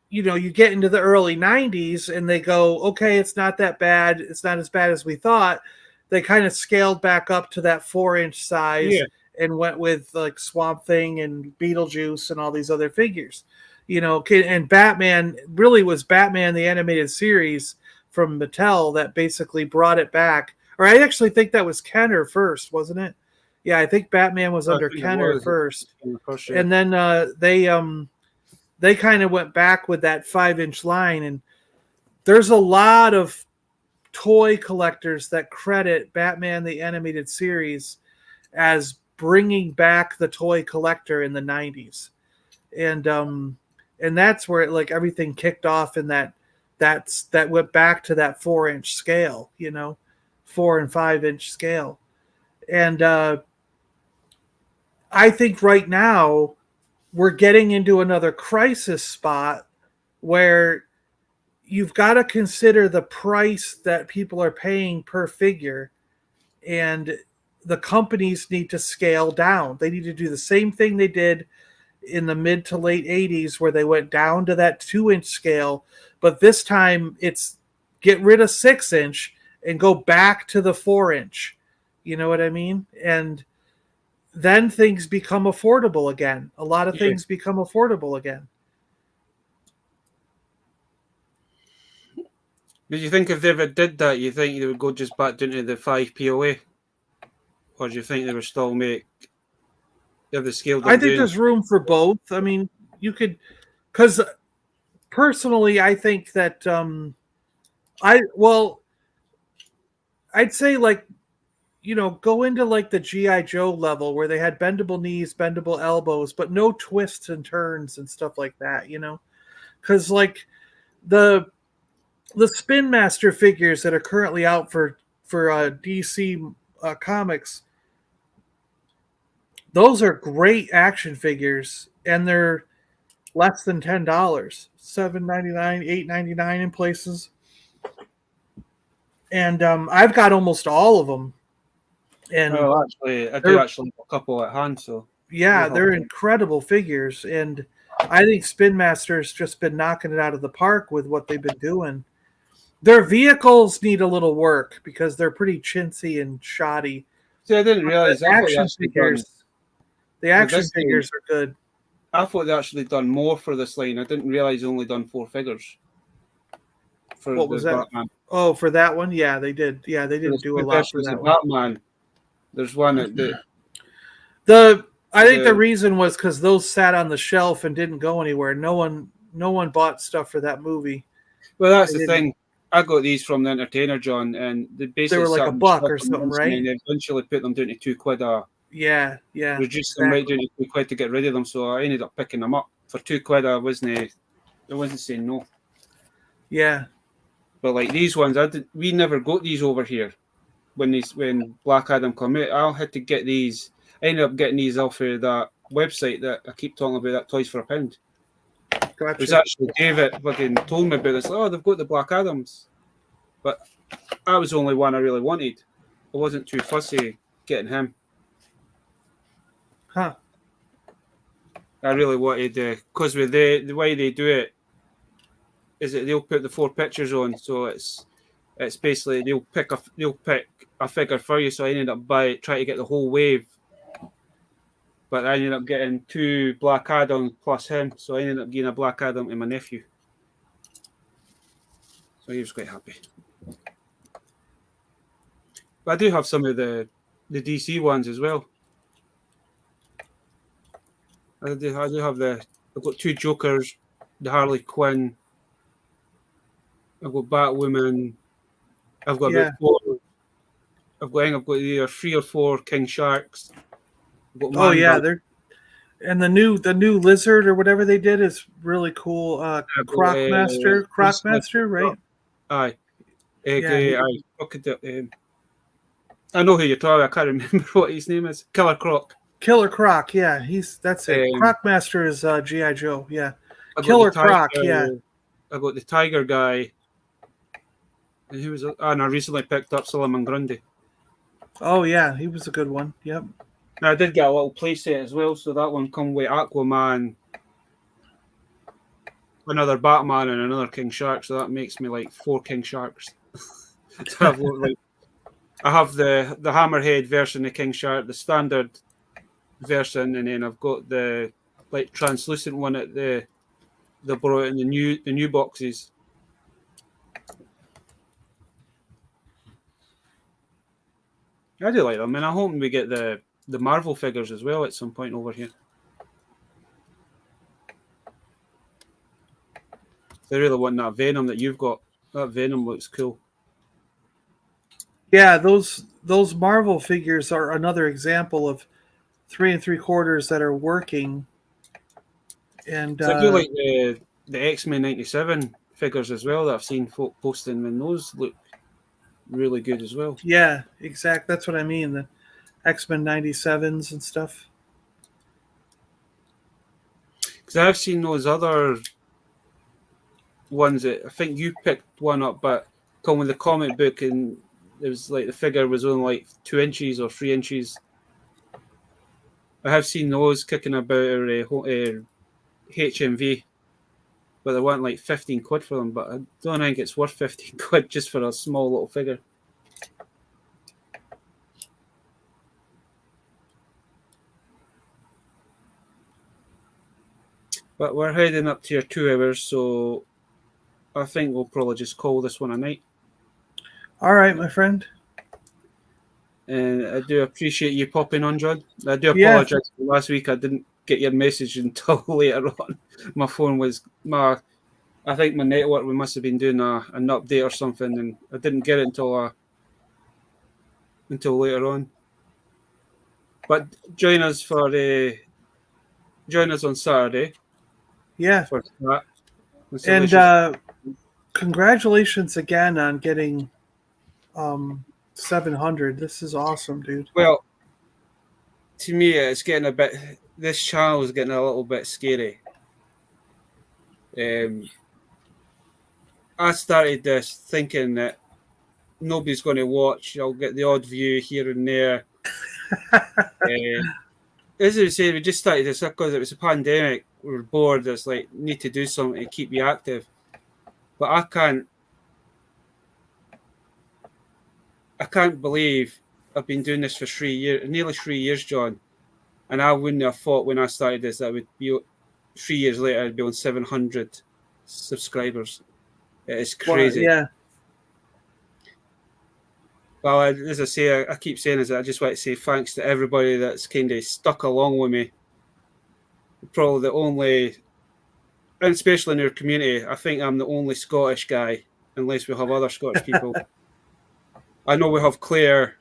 you get into the early 90s and they go, okay, it's not that bad. It's not as bad as we thought. They kind of scaled back up to that 4-inch size and went with like Swamp Thing and Beetlejuice and all these other figures. And Batman really was Batman the Animated Series from Mattel that basically brought it back. Or I actually think that was Kenner first, wasn't it? Yeah, I think Batman was under Kenner first. And then they kind of went back with that 5-inch line. And there's a lot of toy collectors that credit Batman the Animated Series as bringing back the toy collector in the 90s. And that's where everything kicked off in that went back to that 4-inch scale, 4 and 5-inch scale. And I think right now we're getting into another crisis spot where you've got to consider the price that people are paying per figure, and the companies need to scale down. They need to do the same thing they did in the mid to late 80s where they went down to that 2-inch scale, but this time it's get rid of 6-inch and go back to the 4-inch. You know what I mean? And then things become affordable again. A lot of things become affordable again. Did you think if they ever did that, you think they would go just back down to the 5 POA? Or do you think they would still make... Have the scale I think there's room for both. I mean, you could... Because personally, I think that... I'd say, go into, the G.I. Joe level where they had bendable knees, bendable elbows, but no twists and turns and stuff like that, Because, the Spin Master figures that are currently out for DC Comics, those are great action figures, and they're less than $10, $7.99, $8.99 in places. And I've got almost all of them. And I do actually have a couple at hand. So yeah, they're incredible figures, and I think Spin Master's just been knocking it out of the park with what they've been doing. Their vehicles need a little work because they're pretty chintzy and shoddy. See, I didn't realize the action figures are good. I thought they actually done more for this line. I didn't realize they only done 4 figures. What was that? Batman. Oh, for that one? Yeah, they did. Yeah, they didn't do a lot for that one. Batman. There's one at I think the reason was because those sat on the shelf and didn't go anywhere. No one bought stuff for that movie. Well, that's the thing. I got these from the Entertainer, John, and they were like $1 or something, right? And they eventually put them down to £2. Yeah. Reduced them right down to £2 to get rid of them. So I ended up picking them up for £2. I wasn't saying no. Yeah. But these ones, we never got these over here when Black Adam came out. I had to get these. I ended up getting these off of that website that I keep talking about, that Toys for a Pound. Gotcha. It was actually David fucking told me about this. Oh, they've got the Black Adams. But that was the only one I really wanted. I wasn't too fussy getting him. Huh. I really wanted, because with the way they do it, is that they'll put the 4 pictures on, so it's basically they'll pick a figure for you. So I ended up trying to get the whole wave, but I ended up getting 2 Black Adam plus him, so I ended up getting a Black Adam and my nephew. So he was quite happy. But I do have some of the DC ones as well. I do have I've got 2 Jokers, the Harley Quinn. I've got Batwoman. I've got about 4. I've got either 3 or 4 King Sharks. Got Oh yeah, Man they're and the new lizard or whatever they did is really cool. Crocmaster, right? Aye. Yeah, Aye. Look at the, I know who you're talking about. I can't remember what his name is. Killer Croc. Killer Croc. Yeah, that's it. Um, Crocmaster is GI Joe. Yeah, I got the Killer tiger. Croc. Yeah. I got the tiger guy. And who was? And I recently picked up Solomon Grundy. Oh yeah, he was a good one. Yep. Now, I did get a little playset as well, so that one come with Aquaman, another Batman, and another King Shark. So that makes me like 4 King Sharks. So I have the Hammerhead version of King Shark, the standard version, and then I've got the like translucent one at the brought in the new boxes. I do like them, and I hope we get the Marvel figures as well at some point over here. They really want that Venom that you've got. That Venom looks cool. Yeah, those Marvel figures are another example of 3 3/4 that are working. And So I do like the X-Men '97 figures as well that I've seen folk posting, and those look really good as well. yeah, exact. That's what I mean. The X-Men 97s and stuff. Because I've seen those other ones that I think you picked one up, but come with the comic book, and it was like the figure was only like 2 inches or 3 inches. I have seen those kicking about HMV, but they want like 15 quid for them. But I don't think it's worth 15 quid just for a small little figure. But we're heading up to your 2 hours, so I think we'll probably just call this one a night. All right, my friend. And I do appreciate you popping on, John. I do apologize for last week. I didn't get your message until later on. My phone was I think my network, we must have been doing an update or something, and I didn't get it until later on. But join us on Saturday. Yeah. For that. And congratulations again on getting 700. This is awesome, dude. Well, to me, it's getting a bit. This channel is getting a little bit scary. I started this thinking that nobody's going to watch. I'll get the odd view here and there. As I say, we just started this because it was a pandemic. We were bored. It's like, need to do something to keep you active. But I can't believe I've been doing this for 3 years, nearly 3 years, John. And I wouldn't have thought when I started this that I would be 3 years later, I'd be on 700 subscribers. It is crazy. Well, yeah. Well, as I say, I keep saying is that I just want to say thanks to everybody that's kind of stuck along with me. Probably the only, and especially in our community, I think I'm the only Scottish guy, unless we have other Scottish people. I know we have Claire,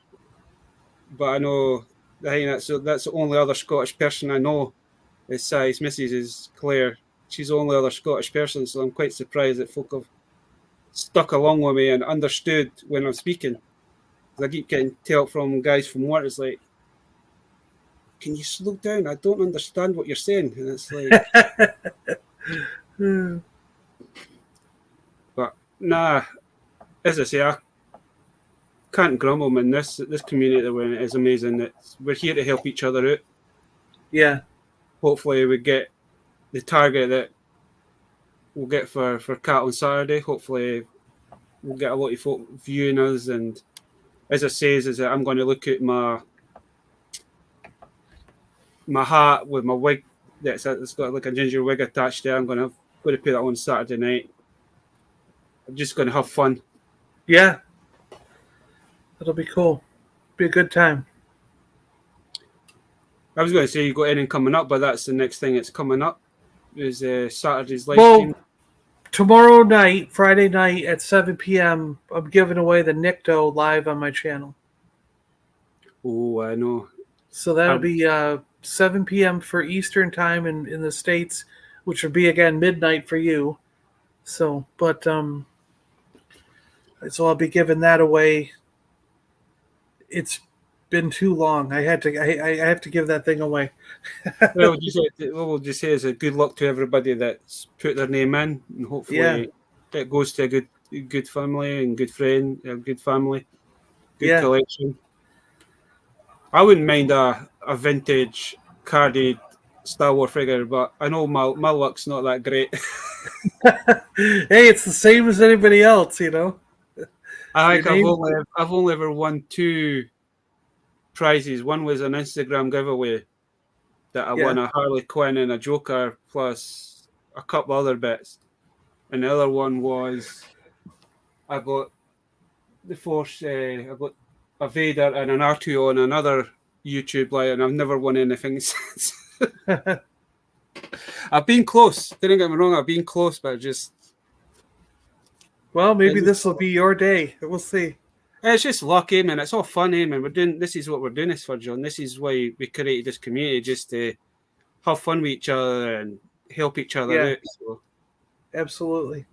but I think that's the only other Scottish person I know. His missus is Claire. She's the only other Scottish person, so I'm quite surprised that folk have stuck along with me and understood when I'm speaking. I keep getting tell from guys from work, it's like, can you slow down? I don't understand what you're saying. And it's like, but nah, as I say, I can't grumble, man. This community that we're in is amazing. We're here to help each other out. Yeah. Hopefully we get the target that we'll get for Cat on Saturday. Hopefully we'll get a lot of folk viewing us, and as I say, is that I'm going to look at my hat with my wig it's got like a ginger wig attached there. I'm going to put that on Saturday night. I'm just going to have fun. Yeah. It'll be cool. Be a good time. I was going to say you got anything coming up, but that's the next thing that's coming up is Saturday's live stream. Tomorrow night, Friday night at 7 p.m., I'm giving away the Nikto live on my channel. Oh, I know. So that'll be 7 p.m. for Eastern time in the States, which would be again midnight for you. So, but so I'll be giving that away. It's been too long. I have to give that thing away. Well, we'll just say is a good luck to everybody that's put their name in, and hopefully it goes to a good family and good friend, a good family, good collection. I wouldn't mind a vintage carded Star Wars figure, but I know my luck's not that great. Hey, it's the same as anybody else, you know. I think I've only ever won 2 prizes. One was an Instagram giveaway that I won a Harley Quinn and a Joker plus a couple other bits, and the other one was I got the Force. I got a Vader and an R2 on another YouTube live, and I've never won anything since. I've been close. Didn't get me wrong. I've been close, but just. Well, maybe this will be your day. We'll see. It's just luck, man. It's all fun, man. This is what we're doing this for, John. This is why we created this community, just to have fun with each other and help each other out. So. Absolutely.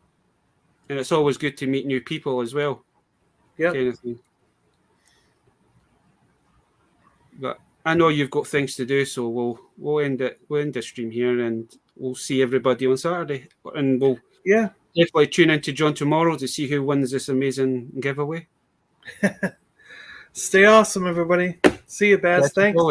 And it's always good to meet new people as well. Yeah. Kind of thing. But I know you've got things to do, so we'll end it. We'll end the stream here, and we'll see everybody on Saturday. And we'll definitely tune in to John tomorrow to see who wins this amazing giveaway. Stay awesome, everybody. See you, Baz. Thanks.